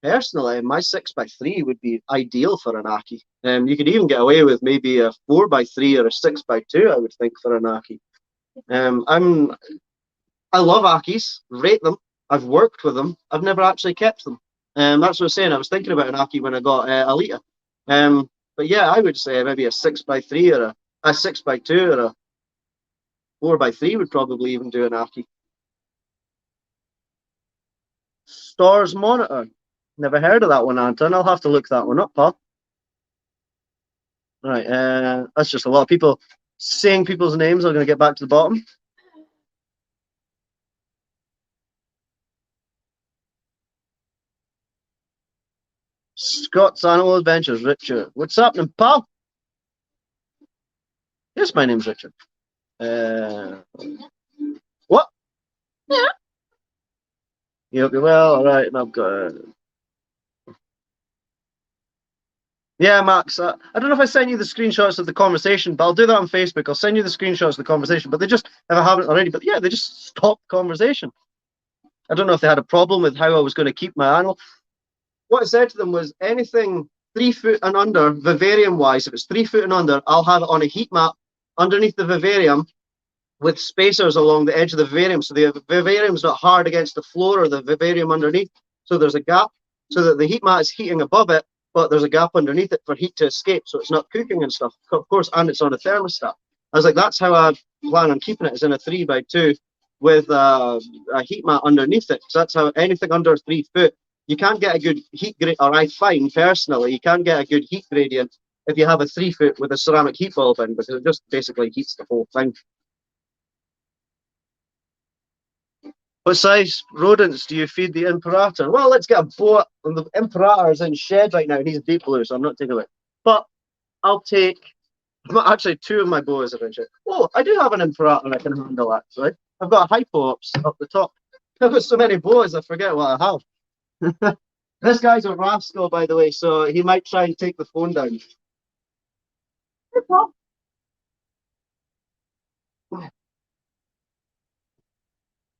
Personally, my 6x3 would be ideal for an Aki. You could even get away with maybe a 4x3 or a 6x2, I would think, for an Aki. I love Akis, rate them. I've worked with them. I've never actually kept them. That's what I was saying. I was thinking about an Aki when I got Alita. But yeah, I would say maybe a 6x3 or a 6x2 or a 4x3 would probably even do an Aki. Stars Monitor. Never heard of that one, Anton. I'll have to look that one up, pal. Right, that's just a lot of people saying people's names. I'm going to get back to the bottom. Scott's Animal Adventures, Richard. What's happening, pal? Yes, my name's Richard. What? Yeah. You hope you're well. All right, and I've got. Yeah, Max. I don't know if I sent you the screenshots of the conversation, but I'll do that on Facebook. I'll send you the screenshots of the conversation. But they just, if I haven't already, but yeah, they just stopped conversation. I don't know if they had a problem with how I was going to keep my animal. What I said to them was anything 3 foot and under, vivarium wise, if it's 3 foot and under, I'll have it on a heat mat underneath the vivarium with spacers along the edge of the vivarium. So the vivarium's not hard against the floor or the vivarium underneath. So there's a gap so that the heat mat is heating above it, but there's a gap underneath it for heat to escape. So it's not cooking and stuff, of course, and it's on a thermostat. I was like, that's how I plan on keeping it, is in a 3x2 with a heat mat underneath it. So that's how anything under 3 foot, you can't get a good heat gradient, or I find personally, you can't get a good heat gradient if you have a 3 foot with a ceramic heat bulb in, because it just basically heats the whole thing. What size rodents do you feed the imperator? Well, let's get a boat. And the imperator is in shed right now, and he's deep blue, so I'm not taking it. But I'll take, actually, 2 of my boas are in shed. Oh, I do have an imperator I can handle, actually. I've got a hypo up the top. I've got so many boas, I forget what I have. This guy's a rascal, by the way, so he might try and take the phone down.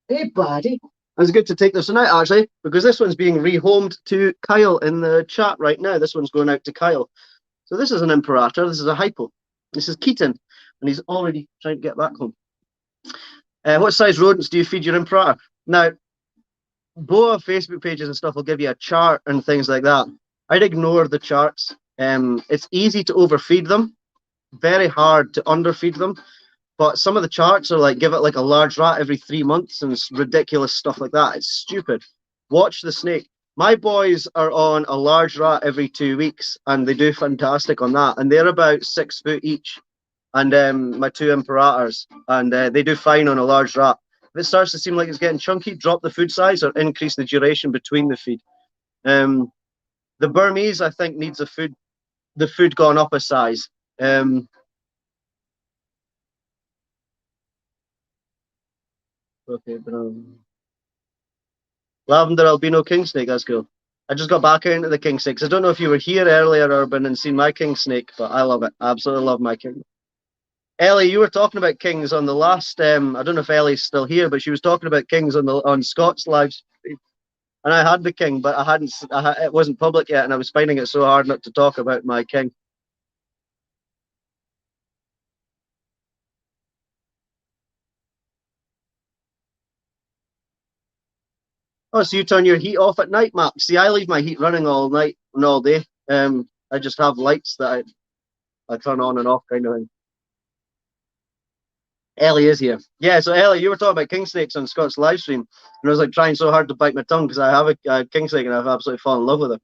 Hey, buddy. It's good to take this one out, actually, because this one's being rehomed to Kyle in the chat right now. This one's going out to Kyle. So this is an imperator. This is a hypo. This is Keaton, and he's already trying to get back home. What size rodents do you feed your imperator? Now, boa Facebook pages and stuff will give you a chart and things like that. I'd ignore the charts. It's easy to overfeed them, very hard to underfeed them. But some of the charts are like, give it like a large rat every 3 months and ridiculous stuff like that. It's stupid. Watch the snake. My boys are on a large rat every 2 weeks, and they do fantastic on that. And they're about 6 foot each. And my two imperators, and they do fine on a large rat. If it starts to seem like it's getting chunky, drop the food size or increase the duration between the feed. The Burmese, I think, needs the food gone up a size. Okay, but lavender albino king snake. That's cool. I just got back into the king snakes. I don't know if you were here earlier, Urban, and seen my king snake, but I love it. I absolutely love my king. Ellie, you were talking about kings on the last. I don't know if Ellie's still here, but she was talking about kings on Scott's live stream. And I had the king, but I hadn't. It wasn't public yet, and I was finding it so hard not to talk about my king. Oh, so you turn your heat off at night, Matt? See, I leave my heat running all night and all day. I just have lights that I turn on and off, kind of thing. Ellie is here. Yeah, so Ellie, you were talking about king snakes on Scott's live stream, and I was like trying so hard to bite my tongue because I have a king snake and I've absolutely fallen in love with it.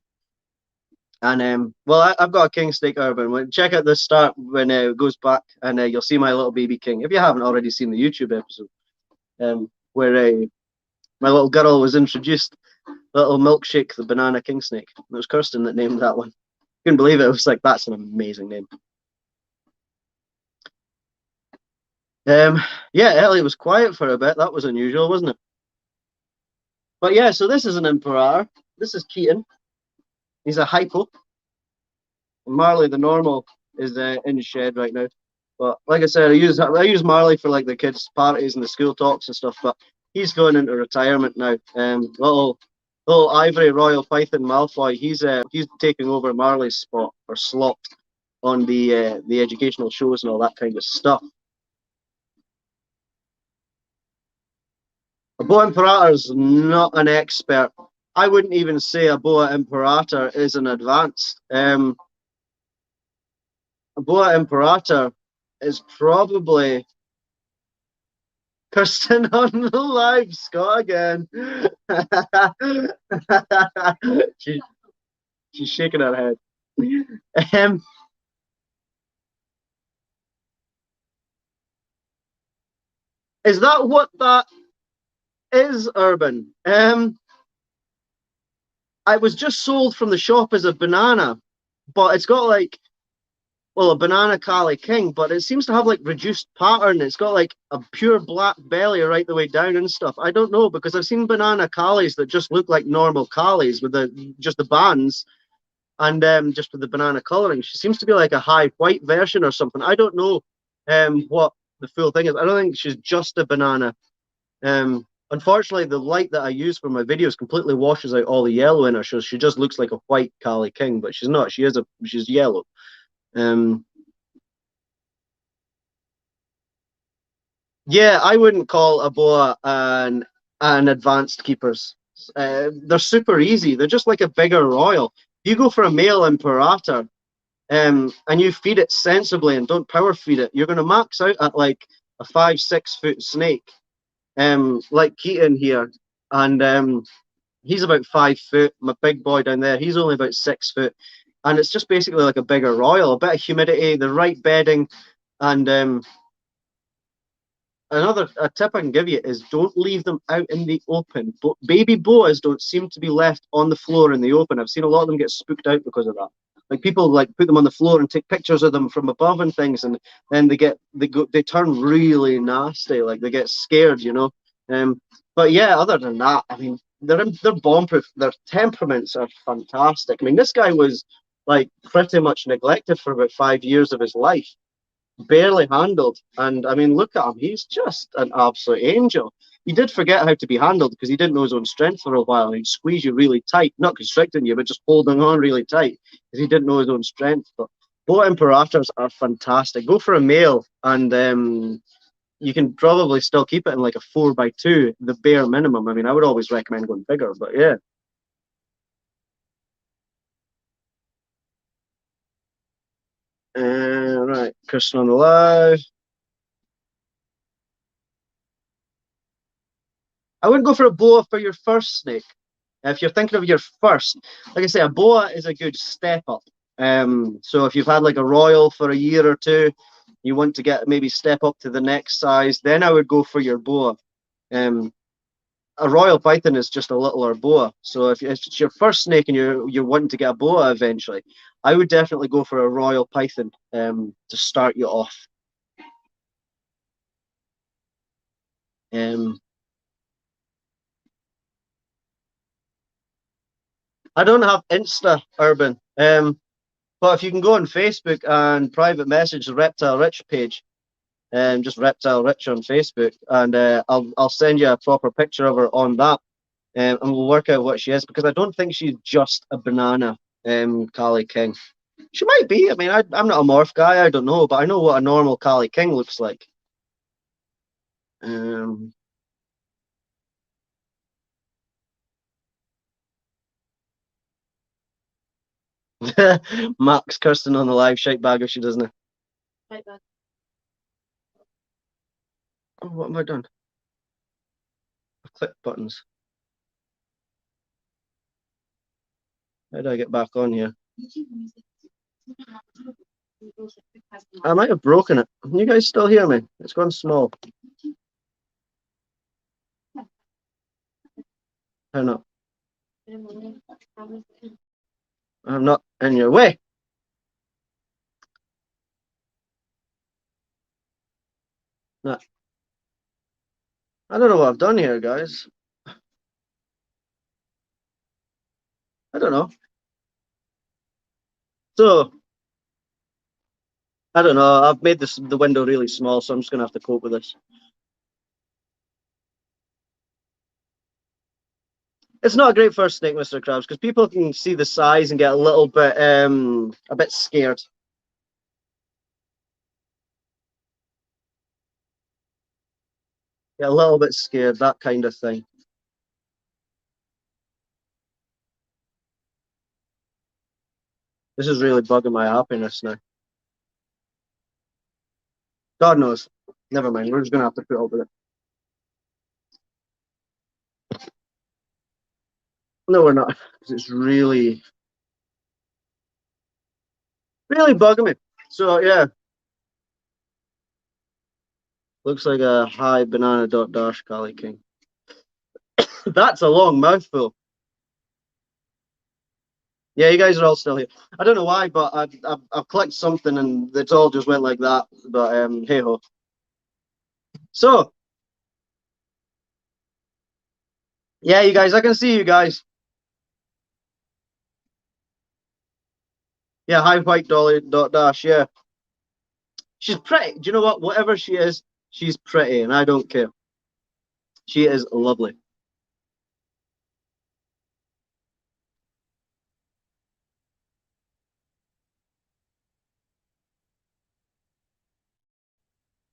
And well, I've got a king snake, Urban. Check out the start when it goes back, and you'll see my little baby king. If you haven't already seen the YouTube episode, where my little girl was introduced, little milkshake, the banana king snake. It was Kirsten that named that one. Couldn't believe it. It was like, that's an amazing name. Yeah, Ellie was quiet for a bit. That was unusual, wasn't it? But yeah, so this is an imperator. This is Keaton. He's a hypo. Marley, the normal, is in the shed right now. But like I said, I use Marley for like the kids' parties and the school talks and stuff. But he's going into retirement now. Little Ivory Royal Python Malfoy. He's taking over Marley's spot or slot on the educational shows and all that kind of stuff. A boa imperator is not an expert. I wouldn't even say a boa imperator is an advanced. A boa imperator is probably Kirsten on the live, Scott again. she, she's shaking her head. Is that what that is, Urban? I was just sold from the shop as a banana, but it's got like, well, a banana Kali King, but it seems to have like reduced pattern. It's got like a pure black belly right the way down and stuff. I don't know, because I've seen banana Kalis that just look like normal Kalis with just the bands and just with the banana coloring. She seems to be like a high white version or something. I don't know what the full thing is. I don't think she's just a banana. Unfortunately, the light that I use for my videos completely washes out all the yellow in her, so she just looks like a white Kali King, but she's not. She's yellow. Yeah, I wouldn't call a boa an advanced keepers. They're super easy. They're just like a bigger royal. You go for a male imperator, and you feed it sensibly and don't power feed it, you're going to max out at like a 5-6 foot snake, like Keaton here, and he's about 5 foot. My big boy down there, he's only about 6 foot, and it's just basically like a bigger royal, a bit of humidity, the right bedding, and another a tip I can give you is don't leave them out in the open. Baby boas don't seem to be left on the floor in the open. I've seen a lot of them get spooked out because of that. Like people like put them on the floor and take pictures of them from above and things, and then they turn really nasty. Like they get scared, you know. But yeah, other than that, I mean, they're bomb proof. Their temperaments are fantastic. I mean, this guy was like pretty much neglected for about 5 years of his life, barely handled. And I mean, look at him. He's just an absolute angel. He did forget how to be handled because he didn't know his own strength for a while. He'd squeeze you really tight, not constricting you, but just holding on really tight because he didn't know his own strength. But boa imperators are fantastic. Go for a male, and you can probably still keep it in like a 4x2, the bare minimum. I mean, I would always recommend going bigger, but yeah. Right, Christian on the live. I wouldn't go for a boa for your first snake. If you're thinking of your first, like I say, a boa is a good step up. So if you've had like a royal for a year or two, you want to get maybe step up to the next size, then I would go for your boa. A royal python is just a littler boa. So if it's your first snake and you're wanting to get a boa eventually, I would definitely go for a royal python to start you off. I don't have Insta, Urban. But if you can go on Facebook and private message the Reptile Rich page, just Reptile Rich on Facebook, and I'll send you a proper picture of her on that, and we'll work out what she is, because I don't think she's just a banana Cali King. She might be. I mean, I'm not a morph guy. I don't know, but I know what a normal Cali King looks like. Um, Max Kirsten on the live shite bag if she doesn't. Right back. Oh, what have I done? I've clicked buttons. How do I get back on here? I might have broken it. Can you guys still hear me? It's gone small. How not? I'm not in your way. No. I don't know what I've done here, guys. I don't know. So, I don't know. I've made the window really small, so I'm just going to have to cope with this. It's not a great first snake, Mr. Krabs, because people can see the size and get a bit scared. Get a little bit scared, that kind of thing. This is really bugging my happiness now. God knows. Never mind. We're just going to have to put up with it. No, we're not. Because it's really, really bugging me. So, yeah. Looks like a high banana dot dash Cali King. That's a long mouthful. Yeah, you guys are all still here. I don't know why, but I've clicked something and it's all just went like that. But hey ho. So yeah, you guys, I can see you guys. Yeah, high white dolly dot dash. Yeah, she's pretty. Do you know what? Whatever she is, she's pretty, and I don't care. She is lovely.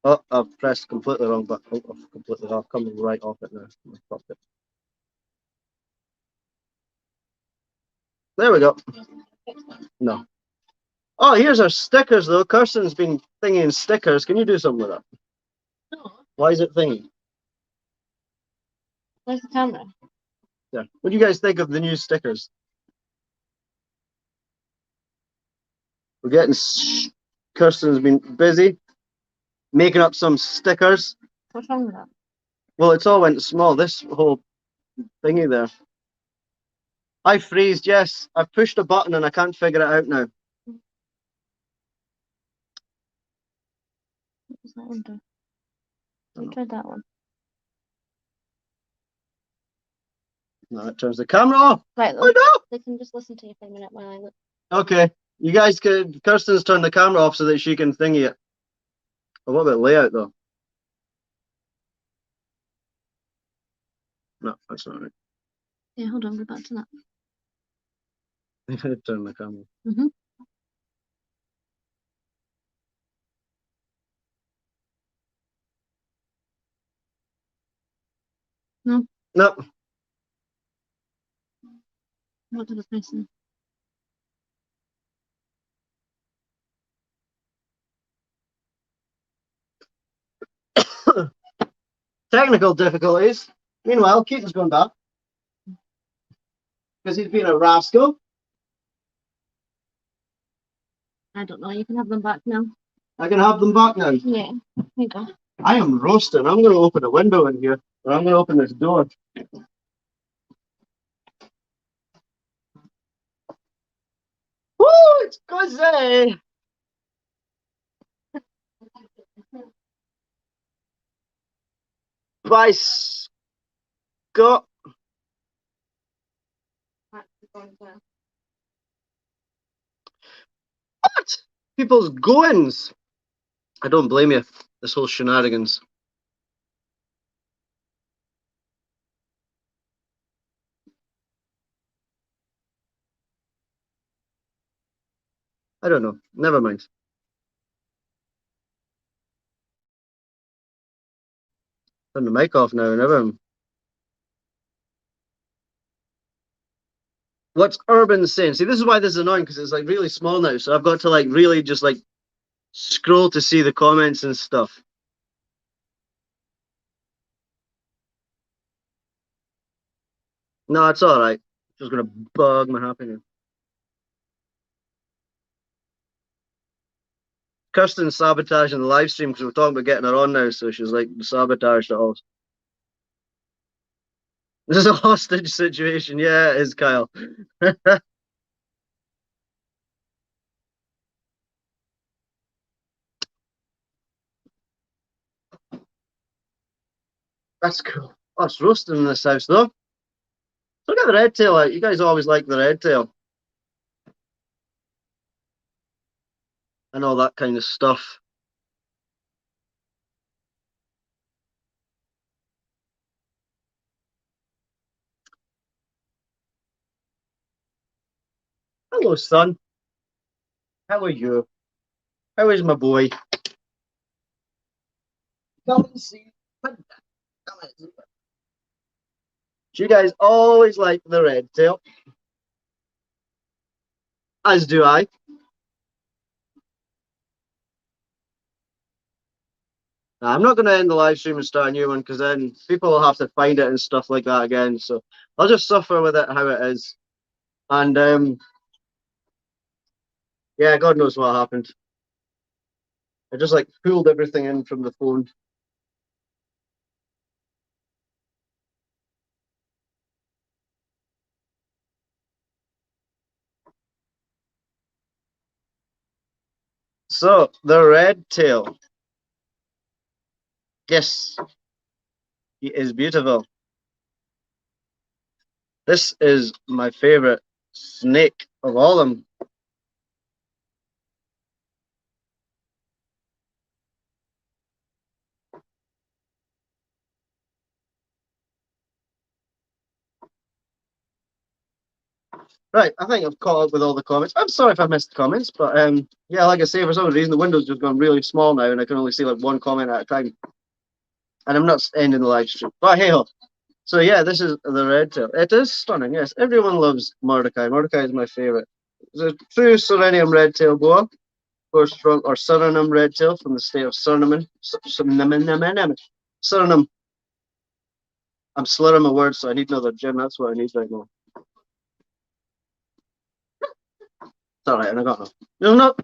Oh, I've pressed completely wrong button. Oh, completely off. Coming right off it now. There we go. No. Oh, here's our stickers though. Kirsten's been thinking stickers. Can you do something with that? No. Why is it thingy? Where's the camera? Yeah. What do you guys think of the new stickers? We're getting. Kirsten's been busy making up some stickers. What's wrong with that? Well, it's all went small. This whole thingy there. I freezed. Yes, I've pushed a button and I can't figure it out now. What does that one do? You tried that one. No, it turns the camera off. Right, Oh no! they can just listen to you for a minute while I look. Okay, you guys could. Kirsten's turned the camera off so that she can thingy it. Oh, what about layout though? No, that's not right. Yeah, hold on, go back to that. Turn the camera. Mm-hmm. No. No. What did I press then? Technical difficulties. Meanwhile, Keaton's gone back. because he's been a rascal. I don't know. You can have them back now. I can have them back now. Yeah. There you go. I am roasting. I'm going to open a window in here, or I'm going to open this door. Woo! It's cozy. Bye, Scott. What? People's goings. I don't blame you. This whole shenanigans. I don't know. Never mind. Turn the mic off now and everything. What's Urban saying? See, this is why this is annoying, because it's like really small now. So I've got to like really just like scroll to see the comments and stuff. No, it's all right. Just gonna bug my happiness. Kirsten's sabotaging the live stream because we're talking about getting her on now, so she's like sabotaged it all. This is a hostage situation. Yeah, it is, Kyle. That's cool. Oh, it's roasting in this house though. Look at the red tail out. You guys always like the red tail and all that kind of stuff. Hello, son. How are you? How is my boy? Come and see. Come and see. You guys always like the red tail, as do I. I'm not going to end the live stream and start a new one because then people will have to find it and stuff like that again. So I'll just suffer with it how it is. And yeah, God knows what happened. I just like pulled everything in from the phone. So the red tail. Yes, he is beautiful. This is my favorite snake of all of them. Right, I think I've caught up with all the comments. I'm sorry if I missed comments, but yeah, like I say, for some reason the window's just gone really small now, and I can only see like one comment at a time. And I'm not ending the live stream. But hey ho. So yeah, this is the red tail. It is stunning, yes. Everyone loves Mordecai. Mordecai is my favorite. It's a true Serenium red tail boa, of course, from or Suriname red tail from the state of Suriname. Suriname. I'm slurring my words, so I need another gym. That's what I need right now. It's all right, and I got no. No,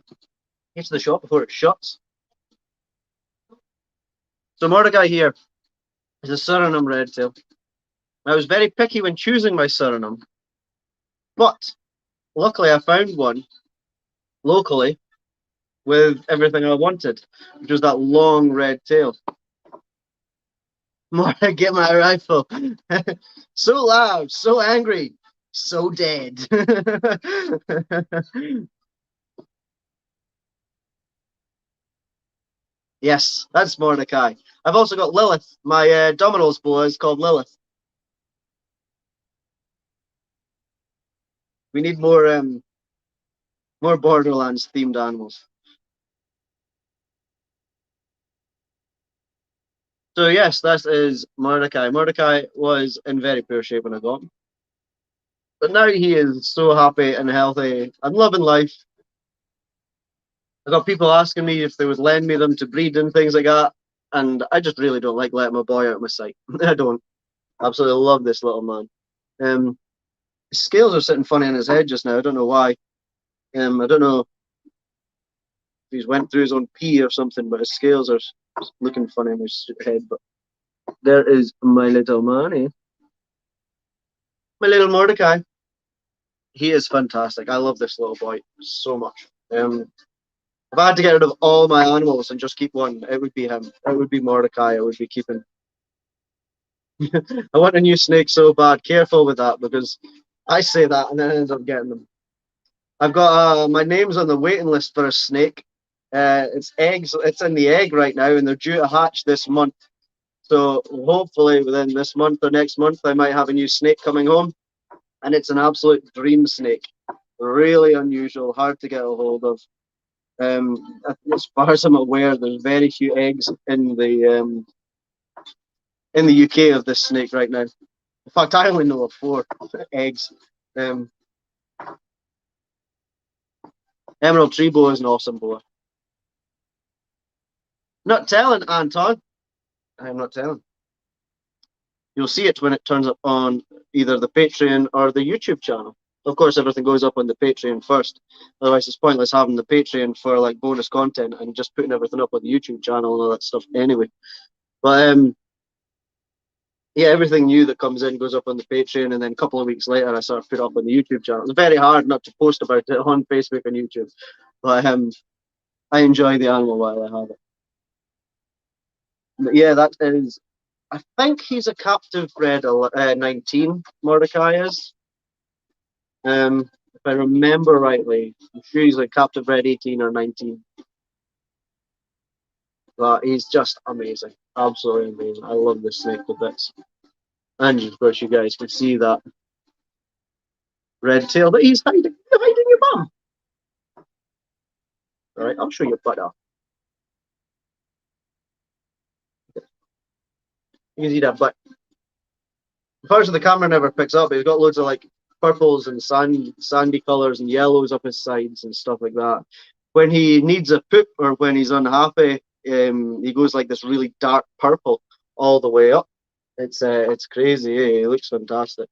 get to the shop before it shuts. So Mordecai here is a Suriname red tail. I was very picky when choosing my Suriname, but luckily I found one locally with everything I wanted, which was that long red tail. More, get my rifle. So loud, so angry, so dead. Yes, that's Mordecai. I've also got Lilith. My Domino's boy is called Lilith. We need more Borderlands themed animals. So yes, that is Mordecai. Mordecai was in very poor shape when I got him, but now he is so happy and healthy and loving life. I got people asking me if they would lend me them to breed and things like that, and I just really don't like letting my boy out of my sight. I don't. Absolutely love this little man. His scales are sitting funny in his head just now. I don't know why. I don't know if he's went through his own pee or something, but his scales are looking funny in his head. But there is my little Manny, my little Mordecai. He is fantastic. I love this little boy so much. If I had to get rid of all my animals and just keep one, it would be him. It would be Mordecai. I would be keeping. I want a new snake so bad. Careful with that because I say that and then I end up getting them. I've got my name's on the waiting list for a snake. It's eggs. It's in the egg right now, and they're due to hatch this month. So hopefully within this month or next month, I might have a new snake coming home, and it's an absolute dream snake. Really unusual, hard to get a hold of. As far as I'm aware, there's very few eggs in the UK of this snake right now. In fact, I only know of 4 eggs. Um, Emerald tree boa is an awesome boa. Not telling, Anton. I'm not telling. You'll see it when it turns up on either the Patreon or the YouTube channel. Of course, everything goes up on the Patreon first. Otherwise, it's pointless having the Patreon for like bonus content and just putting everything up on the YouTube channel and all that stuff anyway. But yeah, everything new that comes in goes up on the Patreon, and then a couple of weeks later, I sort of put it up on the YouTube channel. It's very hard not to post about it on Facebook and YouTube, but I enjoy the animal while I have it. But yeah, that is. I think he's a captive bred 19. Mordecai is. If I remember rightly, I'm sure he's a captive bred 18 or 19. But he's just amazing, absolutely amazing. I love this snake to bits. And of course, you guys can see that red tail that he's hiding. You're hiding your bum. All right, I'll show you butt off. You can see that butt. Unfortunately, the camera never picks up. He's got loads of like purples and sandy colors and yellows up his sides and stuff like that. When he needs a poop or when he's unhappy, he goes like this really dark purple all the way up. It's crazy. Eh? He looks fantastic.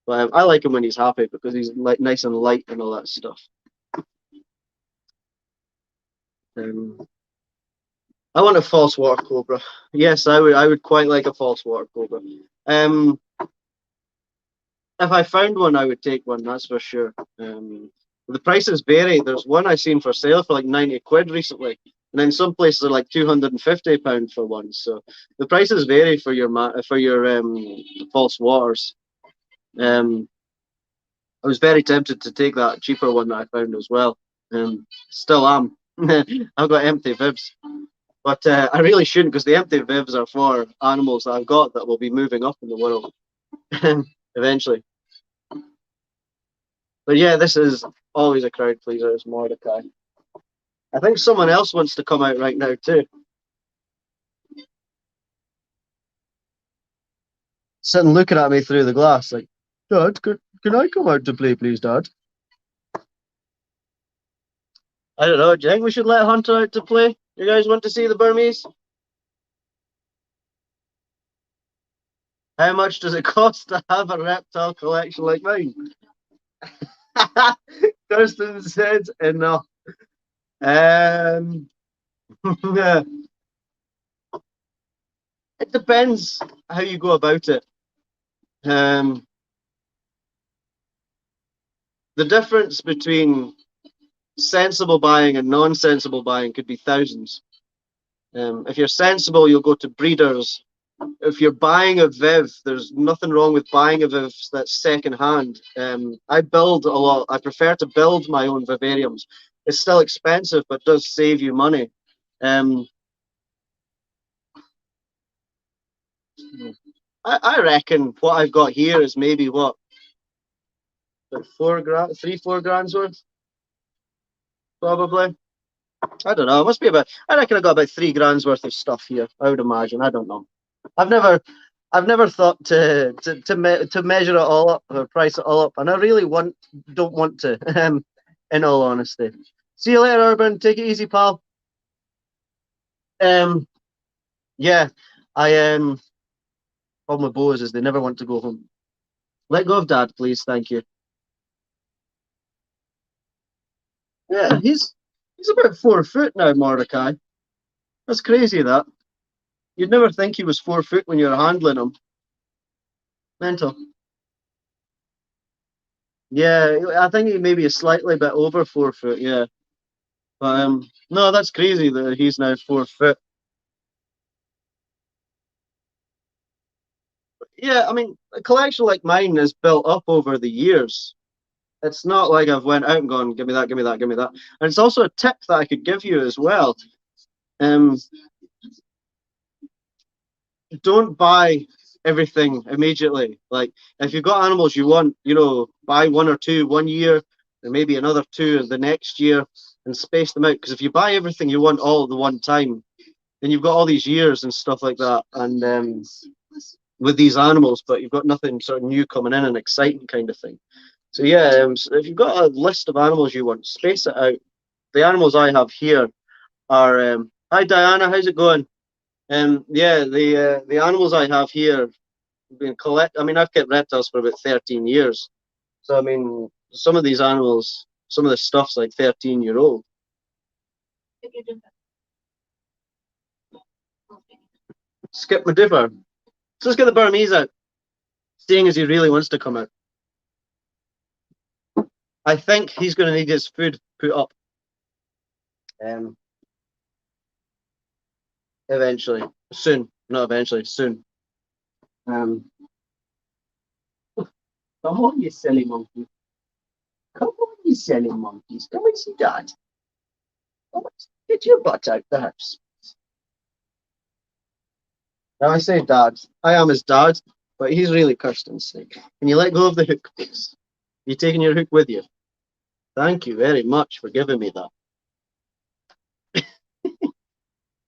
But I like him when he's happy because he's like nice and light and all that stuff. I want a false water cobra. Yes, I would. I would quite like a false water cobra. If I found one, I would take one. That's for sure. The prices vary. There's one I seen for sale for like 90 quid recently, and then some places are like £250 for one. So the prices vary for your false waters. I was very tempted to take that cheaper one that I found as well. Still am. I've got empty vivs, but I really shouldn't because the empty vivs are for animals that I've got that will be moving up in the world eventually. But yeah, this is always a crowd pleaser. It's Mordecai. I think someone else wants to come out right now too. Sitting looking at me through the glass like, Dad, can I come out to play, please, Dad? I don't know. Do you think we should let Hunter out to play? You guys want to see the Burmese? How much does it cost to have a reptile collection like mine? Kirsten said enough. Yeah. It depends how you go about it. The difference between sensible buying and non-sensible buying could be thousands. If you're sensible, you'll go to breeders. If you're buying a Viv, there's nothing wrong with buying a Viv that's second-hand. I build a lot. I prefer to build my own vivariums. It's still expensive, but does save you money. I reckon what I've got here is maybe what, like 4 grand, 4 grand's worth, probably. I don't know. It must be about. I reckon I got about 3 grand's worth of stuff here. I would imagine. I don't know. I've never, I've never thought to measure it all up or price it all up, and I really don't want to. In all honesty. See you later, Urban. Take it easy, pal. Yeah, I Problem with boas is they never want to go home. Let go of Dad, please. Thank you. Yeah, he's about 4 foot now, Mordecai. That's crazy, that. You'd never think he was 4 foot when you're handling him. Mental. Yeah, I think he maybe is slightly bit over 4 foot, yeah. But no, that's crazy that he's now 4 foot. Yeah, I mean, a collection like mine is built up over the years. It's not like I've went out and gone, give me that, give me that, give me that. And it's also a tip that I could give you as well. Um, don't buy everything immediately. Like if you've got animals you want, buy one or two 1 year, and maybe another two the next year, and space them out. Because if you buy everything you want all at the one time, then you've got all these years and stuff like that. And with these animals, but you've got nothing sort of new coming in and exciting kind of thing. So yeah, so if you've got a list of animals you want, space it out. The animals I have here are hi Diana, how's it going? Yeah, the animals I have here have been collect. I mean, I've kept reptiles for about 13 years. So I mean, some of these animals, some of the stuff's like 13-year old. Skip my differ. So let's get the Burmese out, seeing as he really wants to come out. I think he's going to need his food put up. Eventually, soon, not eventually, soon. Um, Come on, you silly monkey. Come on, you silly monkeys. Come and see Dad. Come on, get your butt out the house. Now I say Dad. I am his dad, but he's really Kirsten Snake. Can you let go of the hook, please? You taking your hook with you? Thank you very much for giving me that.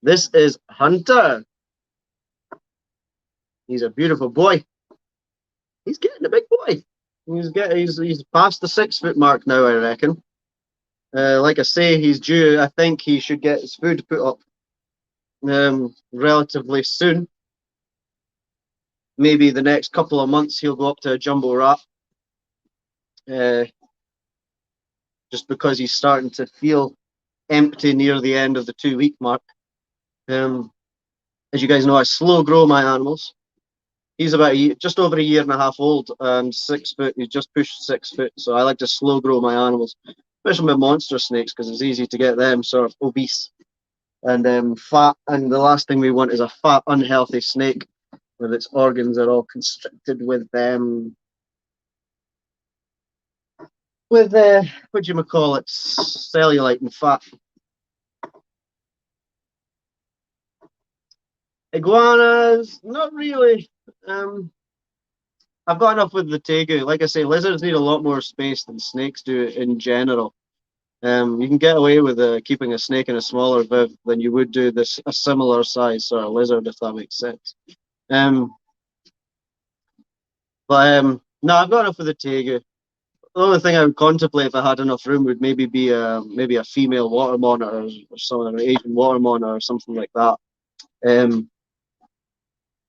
This is Hunter. He's a beautiful boy. He's getting a big boy. He's past the 6 foot mark now, I reckon. Like I say, he's due. I think he should get his food put up relatively soon. Maybe the next couple of months he'll go up to a jumbo rat. Just because he's starting to feel empty near the end of the 2 week mark. As you guys know, I slow grow my animals. He's about just over a year and a half old and 6 foot. He's just pushed 6 foot. So I like to slow grow my animals, especially my monster snakes, because it's easy to get them sort of obese and fat. And the last thing we want is a fat, unhealthy snake with its organs are all constricted with what do you call it, cellulite and fat. Iguanas, not really. I've got enough with the tegu. Like I say, lizards need a lot more space than snakes do in general. You can get away with keeping a snake in a smaller viv than you would do a similar size sort of lizard, if that makes sense. No, I've got enough with the tegu. The only thing I would contemplate if I had enough room would maybe be maybe a female water monitor or something, an Asian water monitor or something like that.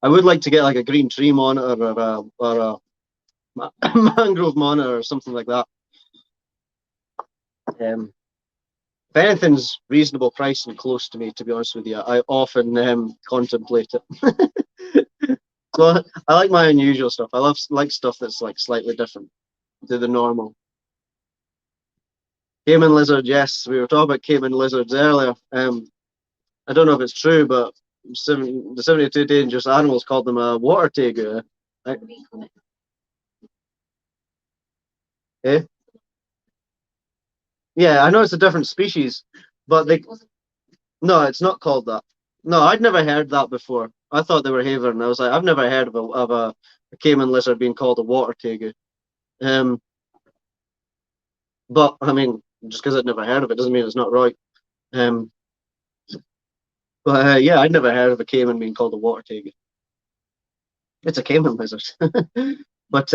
I would like to get like a green tree monitor or a mangrove monitor or something like that. If anything's reasonable price and close to me, to be honest with you, I often contemplate it. So I like my unusual stuff. I like stuff that's like slightly different to the normal. Cayman lizard, yes, we were talking about Cayman lizards earlier. I don't know if it's true, but the 72 Dangerous Animals called them a water tegu. Right? Eh? Yeah, I know it's a different species, but no, it's not called that. No, I'd never heard that before. I thought they were Haven. I was like, I've never heard of a Cayman lizard being called a water tegu. But I mean, just because I'd never heard of it doesn't mean it's not right. But yeah, I'd never heard of a caiman being called a water tegu. It's a caiman lizard. But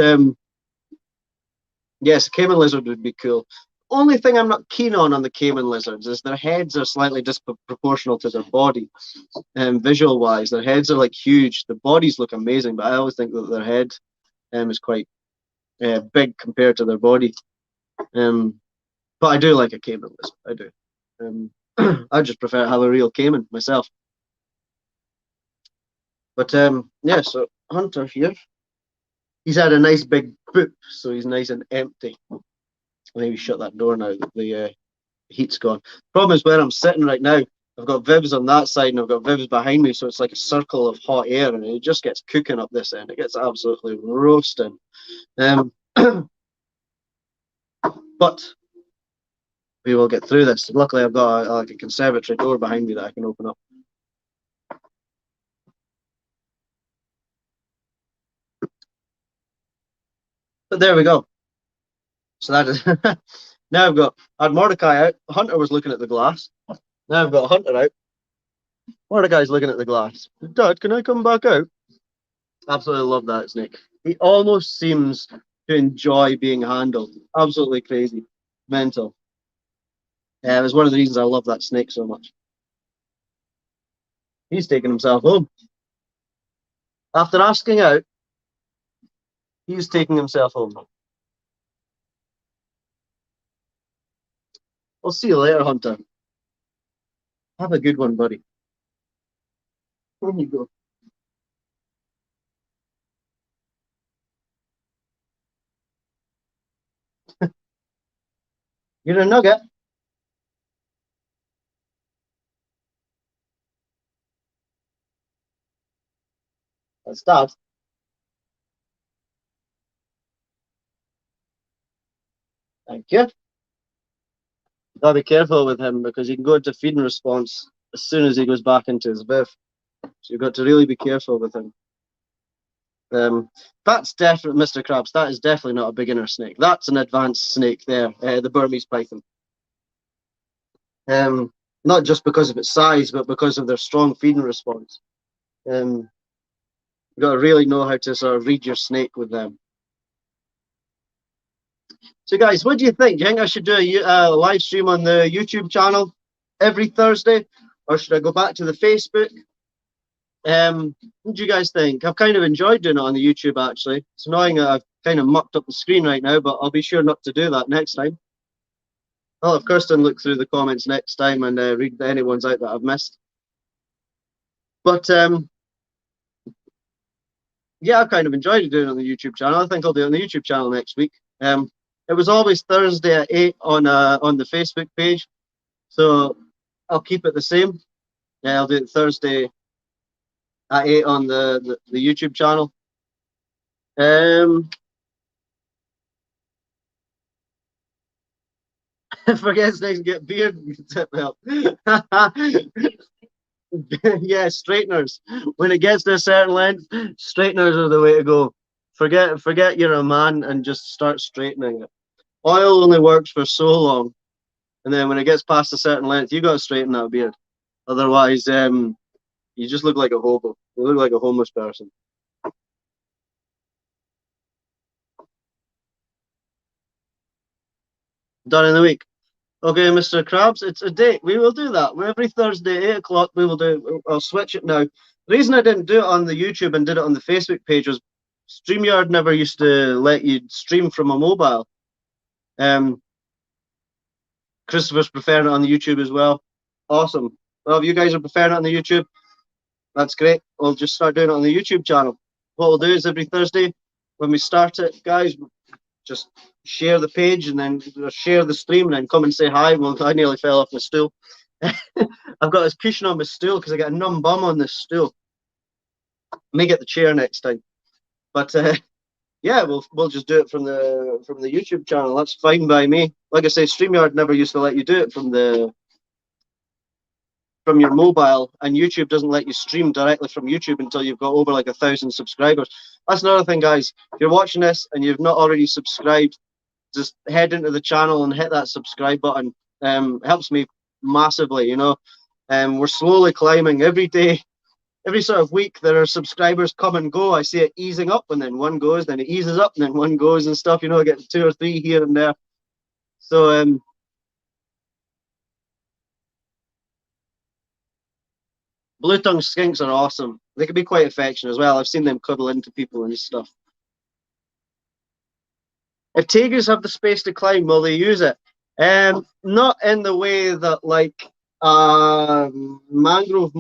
yes, caiman lizard would be cool. Only thing I'm not keen on the caiman lizards is their heads are slightly disproportional to their body. Visual wise, their heads are like huge. The bodies look amazing, but I always think that their head is quite big compared to their body. But But I do like a caiman lizard. I do. I just prefer to have a real caiman myself. But yeah, so Hunter here, he's had a nice big poop, so he's nice and empty. Maybe shut that door now. The heat's gone. Problem is where I'm sitting right now, I've got Vivs on that side and I've got Vivs behind me, so it's like a circle of hot air, and it just gets cooking up this end. It gets absolutely roasting. But we will get through this. Luckily, I've got like a conservatory door behind me that I can open up. But there we go. So that is now I had Mordecai out. Hunter was looking at the glass. Now I've got Hunter out. Mordecai's looking at the glass. Dad, can I come back out? Absolutely love that snake. He almost seems to enjoy being handled. Absolutely crazy. Mental. It was one of the reasons I love that snake so much. He's taking himself home. After asking out, he's taking himself home. I'll see you later, Hunter. Have a good one, buddy. Where you go? You're a nugget. That's Dad. Thank you. Gotta be careful with him because he can go into feeding response as soon as he goes back into his biff. So you've got to really be careful with him. That's definitely, Mr. Krabs, that is definitely not a beginner snake. That's an advanced snake there, the Burmese python. Not just because of its size, but because of their strong feeding response. You've got to really know how to sort of read your snake with them. So guys, what do you think? Do you think I should do a live stream on the YouTube channel every Thursday? Or should I go back to the Facebook? What do you guys think? I've kind of enjoyed doing it on the YouTube, actually. It's annoying that I've kind of mucked up the screen right now, but I'll be sure not to do that next time. I'll have Kirsten look through the comments next time and read any ones out that I've missed. But yeah, I've kind of enjoyed doing it on the YouTube channel. I think I'll do it on the YouTube channel next week. It was always Thursday at 8 on the Facebook page, so I'll keep it the same. Yeah, I'll do it Thursday at 8 on the YouTube channel. Forget snakes get beard. Yeah, straighteners. When it gets to a certain length, straighteners are the way to go. Forget you're a man and just start straightening it. Oil only works for so long, and then when it gets past a certain length, you got to straighten that beard. Otherwise, you just look like a hobo. You look like a homeless person. Done in the week. Okay, Mr. Krabs, it's a date. We will do that. Every Thursday, 8 o'clock, we will do. I'll switch it now. The reason I didn't do it on the YouTube and did it on the Facebook page was StreamYard never used to let you stream from a mobile. Christopher's preferring it on the YouTube as well. Awesome. Well, if you guys are preferring it on the YouTube, that's great. We'll just start doing it on the YouTube channel. What we'll do is every Thursday when we start it, guys, just share the page and then share the stream and then come and say hi. Well, I nearly fell off my stool. I've got this cushion on my stool because I got a numb bum on this stool. I may get the chair next time. But yeah, we'll just do it from the YouTube channel. That's fine by me. Like I say, StreamYard never used to let you do it from your mobile, and YouTube doesn't let you stream directly from YouTube until you've got over like 1,000 subscribers. That's another thing, guys. If you're watching this and you've not already subscribed, just head into the channel and hit that subscribe button. It helps me massively, you know. We're slowly climbing every day. Every sort of week, there are subscribers come and go. I see it easing up, and then one goes, then it eases up, and then one goes and stuff. You know, I get 2 or 3 here and there. So blue tongue skinks are awesome. They can be quite affectionate as well. I've seen them cuddle into people and stuff. If tigers have the space to climb, will they use it? Not in the way that like mangrove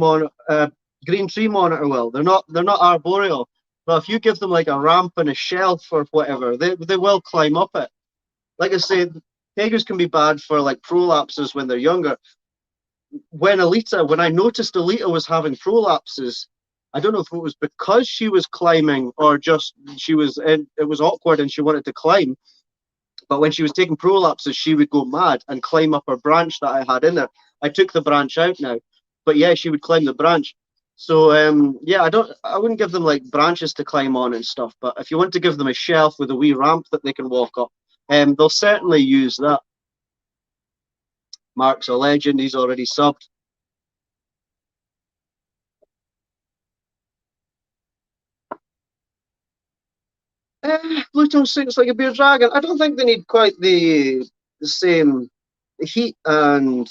green tree monitor will. They're not arboreal. But if you give them like a ramp and a shelf or whatever, they will climb up it. Like I said, tegus can be bad for like prolapses when they're younger. When I noticed Alita was having prolapses, I don't know if it was because she was climbing or just it was awkward and she wanted to climb. But when she was taking prolapses, she would go mad and climb up her branch that I had in there. I took the branch out now, but yeah, she would climb the branch. So yeah, I wouldn't give them like branches to climb on and stuff. But if you want to give them a shelf with a wee ramp that they can walk up, they'll certainly use that. Mark's a legend. He's already subbed. Bluetooth suits like a beer dragon. I don't think they need quite the same heat and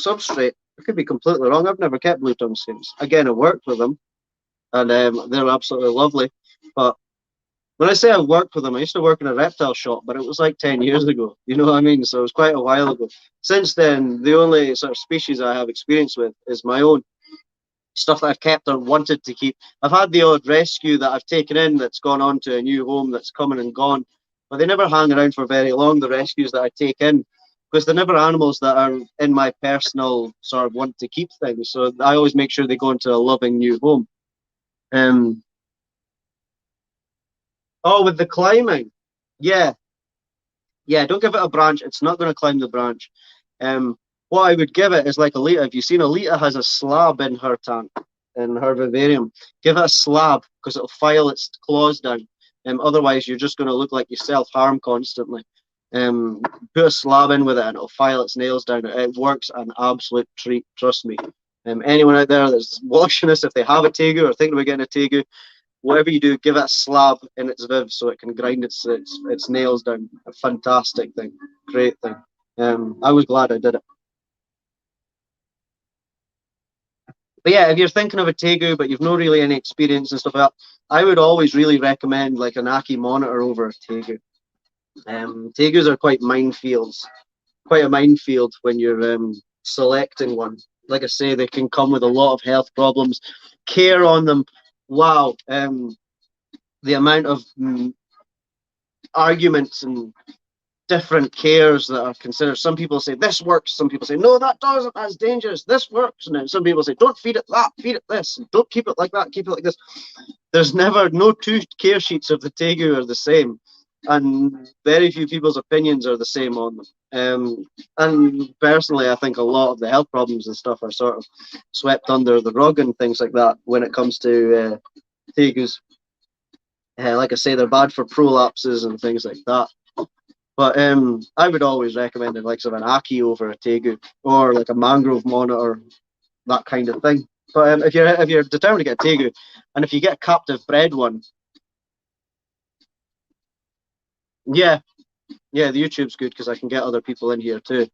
substrate. I could be completely wrong. I've never kept Bluetooth suits. Again, I worked with them, and they're absolutely lovely. But when I say I worked with them, I used to work in a reptile shop, but it was like 10 years ago. You know what I mean? So it was quite a while ago. Since then, the only sort of species I have experience with is my own stuff that I've kept or wanted to keep. I've had the odd rescue that I've taken in that's gone on to a new home that's coming and gone, but they never hang around for very long, the rescues that I take in, because they're never animals that are in my personal sort of want to keep things. So I always make sure they go into a loving new home. Um, oh, with the climbing. Yeah, yeah, don't give it a branch. It's not going to climb the branch. What I would give it is like Alita. If you've seen Alita has a slab in her tank, in her vivarium, give it a slab because it'll file its claws down. Otherwise, you're just going to look like you self harm constantly. Um, Put a slab in with it and it'll file its nails down. It works an absolute treat, trust me. Anyone out there that's watching this, if they have a tegu or thinking about getting a tegu, whatever you do, give it a slab in its viv so it can grind its nails down. A fantastic thing, great thing. I was glad I did it. But yeah, if you're thinking of a tegu but you've no really any experience and stuff like that, I would always really recommend like an Aki monitor over a tegu. Tegus are quite a minefield when you're selecting one. Like I say, they can come with a lot of health problems. Care on them, wow. The amount of arguments and different cares that are considered. Some people say this works. Some people say no, that doesn't. That's dangerous. This works. And then some people say don't feed it that. Feed it this. And don't keep it like that. Keep it like this. There's never no two care sheets of the tegu are the same, and very few people's opinions are the same on them. And personally, I think a lot of the health problems and stuff are sort of swept under the rug and things like that when it comes to tegus. Like I say, they're bad for prolapses and things like that. But I would always recommend the likes of an Aki over a Tegu or like a mangrove monitor, that kind of thing. But if you're determined to get a Tegu, and if you get a captive bred one, yeah, yeah, the YouTube's good because I can get other people in here too.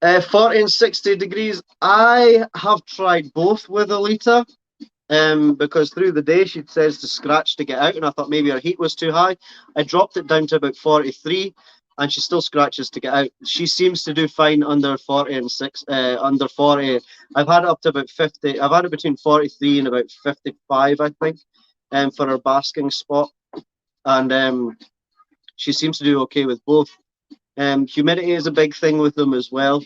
40 and 60 degrees. I have tried both with Alita. Because through the day she says to scratch to get out, and I thought maybe her heat was too high. I dropped it down to about 43, and she still scratches to get out. She seems to do fine under 40 and under 40. I've had it up to about 50. I've had it between 43 and about 55, I think, for her basking spot, and she seems to do okay with both. Humidity is a big thing with them as well,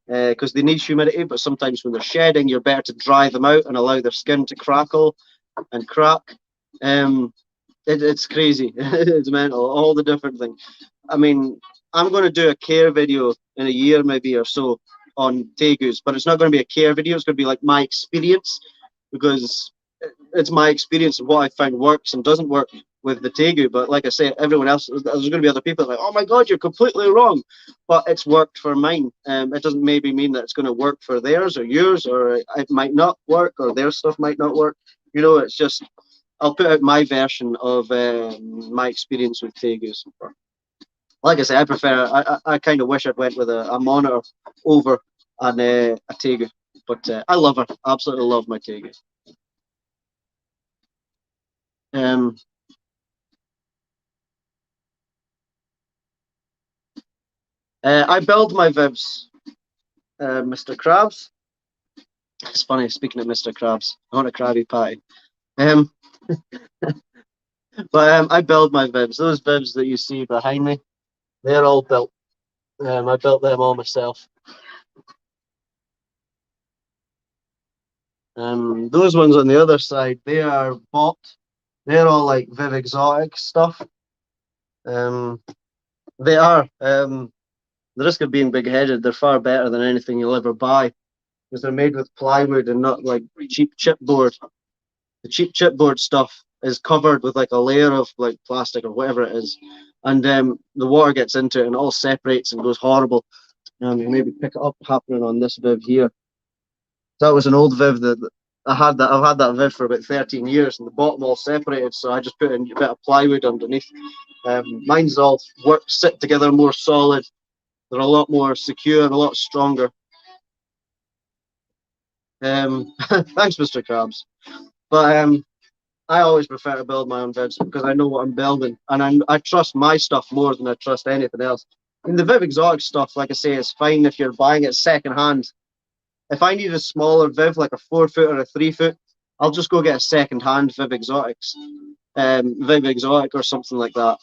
because they need humidity, but sometimes when they're shedding, you're better to dry them out and allow their skin to crackle and crack. It's crazy. It's mental, all the different things. I mean, I'm going to do a care video in a year maybe or so on tegus, but it's not going to be a care video. It's going to be like my experience, because it's my experience of what I found works and doesn't work with the tegu. But like I say, everyone else, there's going to be other people like, oh my god, you're completely wrong, but it's worked for mine. It doesn't maybe mean that it's going to work for theirs or yours, or it might not work, or their stuff might not work. You know, it's just I'll put out my version of my experience with tegus. Like I say, I prefer. I kind of wish I'd went with a monitor over a tegu, but I love her. Absolutely love my tegu. Um, I build my vivs, Mr. Krabs. It's funny, speaking of Mr. Krabs, I want a Krabby Patty. Um, but I build my vivs. Those vivs that you see behind me, they're all built. I built them all myself. Those ones on the other side, they are bought. They're all like Viv Exotic stuff. Um, they are. The risk of being big-headed, they're far better than anything you'll ever buy because they're made with plywood and not like cheap chipboard. The cheap chipboard stuff is covered with like a layer of like plastic or whatever it is, and the water gets into it and it all separates and goes horrible. You maybe pick it up happening on this Viv here. That was an old Viv that I had that I've had that Viv for about 13 years, and the bottom all separated, so I just put in a bit of plywood underneath. Mine's all sit together more solid. They're a lot more secure and a lot stronger. Thanks, Mr. Krabs. But I always prefer to build my own Vivs because I know what I'm building, and I trust my stuff more than I trust anything else. And the Viv Exotic stuff, like I say, is fine if you're buying it second hand. If I need a smaller Viv, like a 4 foot or a 3 foot, I'll just go get a second hand Viv Exotics, Viv Exotic or something like that.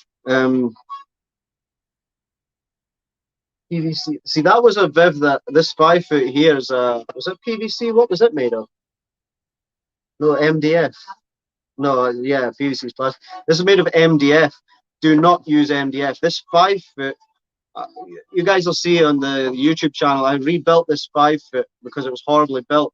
PVC. See, that was a Viv that this 5 foot here is was it PVC? What was it made of? No, MDF. No, yeah, PVC is plastic. This is made of MDF. Do not use MDF. This 5 foot, you guys will see on the YouTube channel, I rebuilt this 5 foot because it was horribly built,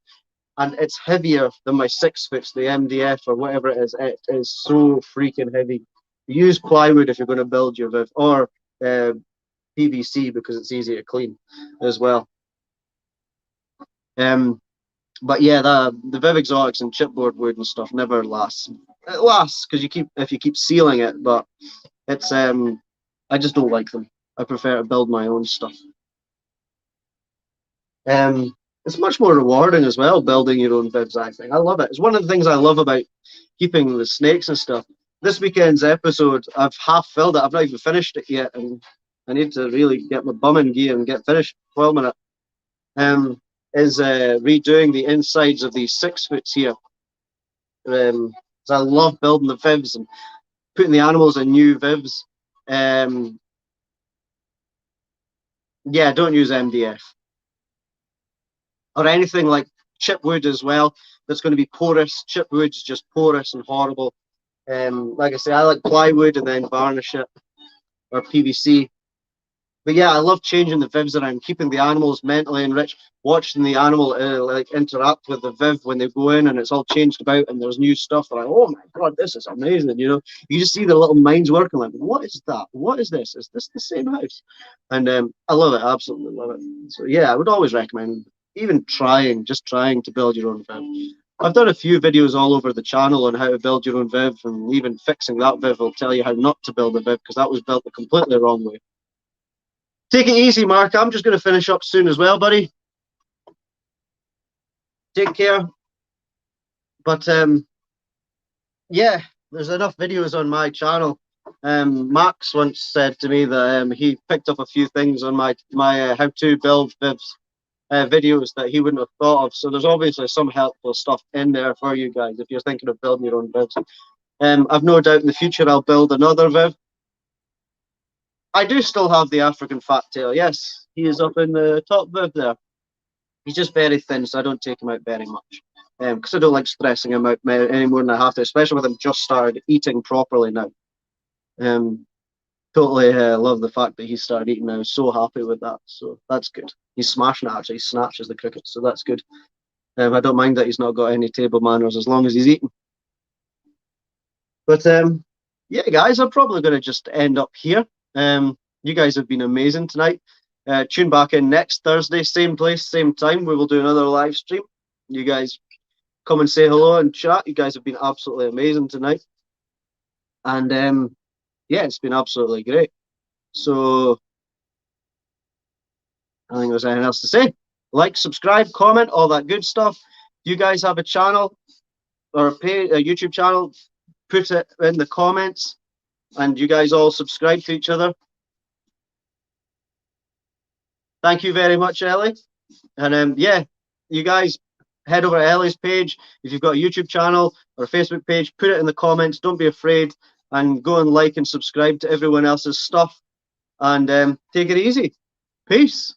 and it's heavier than my 6 foots, the MDF or whatever it is. It is so freaking heavy. Use plywood if you're going to build your Viv, or PVC because it's easy to clean as well. But yeah, the Viv Exotics and chipboard wood and stuff never lasts. It lasts because you keep sealing it, but it's I just don't like them. I prefer to build my own stuff. It's much more rewarding as well, building your own Vivs, I think. I love it. It's one of the things I love about keeping the snakes and stuff. This weekend's episode, I've half filled it. I've not even finished it yet, and I need to really get my bum in gear and get finished filming it. Is redoing the insides of these 6 foots here. I love building the Vivs and putting the animals in new Vivs. Yeah, don't use MDF or anything like chipwood as well. That's going to be porous. Chipwood's just porous and horrible. Like I say, I like plywood and then varnish it or PVC. But yeah, I love changing the Vivs around, keeping the animals mentally enriched, watching the animal like interact with the Viv when they go in and it's all changed about and there's new stuff. They're like, oh my God, this is amazing. You know, you just see the little minds working like, what is that? What is this? Is this the same house? And I love it. Absolutely love it. So yeah, I would always recommend even just trying to build your own Viv. I've done a few videos all over the channel on how to build your own Viv, and even fixing that Viv will tell you how not to build a Viv because that was built the completely wrong way. Take it easy, Mark. I'm just going to finish up soon as well, buddy. Take care. But yeah, there's enough videos on my channel. Max once said to me that he picked up a few things on my how to build Vivs videos that he wouldn't have thought of. So there's obviously some helpful stuff in there for you guys if you're thinking of building your own Vivs. I've no doubt in the future I'll build another Viv. I do still have the African fat tail. Yes, he is up in the top Viv there. He's just very thin, so I don't take him out very much. Because I don't like stressing him out any more than I have to, especially with him just started eating properly now. Totally love the fact that he started eating now. So happy with that. So that's good. He's smashing it actually. He snatches the cricket, so that's good. I don't mind that he's not got any table manners as long as he's eating. But yeah, guys, I'm probably going to just end up here. You guys have been amazing tonight. Tune back in next Thursday, same place, same time. We will do another live stream. You guys come and say hello and chat. You guys have been absolutely amazing tonight. And yeah, it's been absolutely great. So I think there's anything else to say. Like, subscribe, comment, all that good stuff. You guys have a channel or a YouTube channel, put it in the comments, and you guys all subscribe to each other. Thank you very much, Ellie. And yeah, you guys head over to Ellie's page. If you've got a YouTube channel or a Facebook page, put it in the comments. Don't be afraid, and go and like and subscribe to everyone else's stuff. And take it easy. Peace.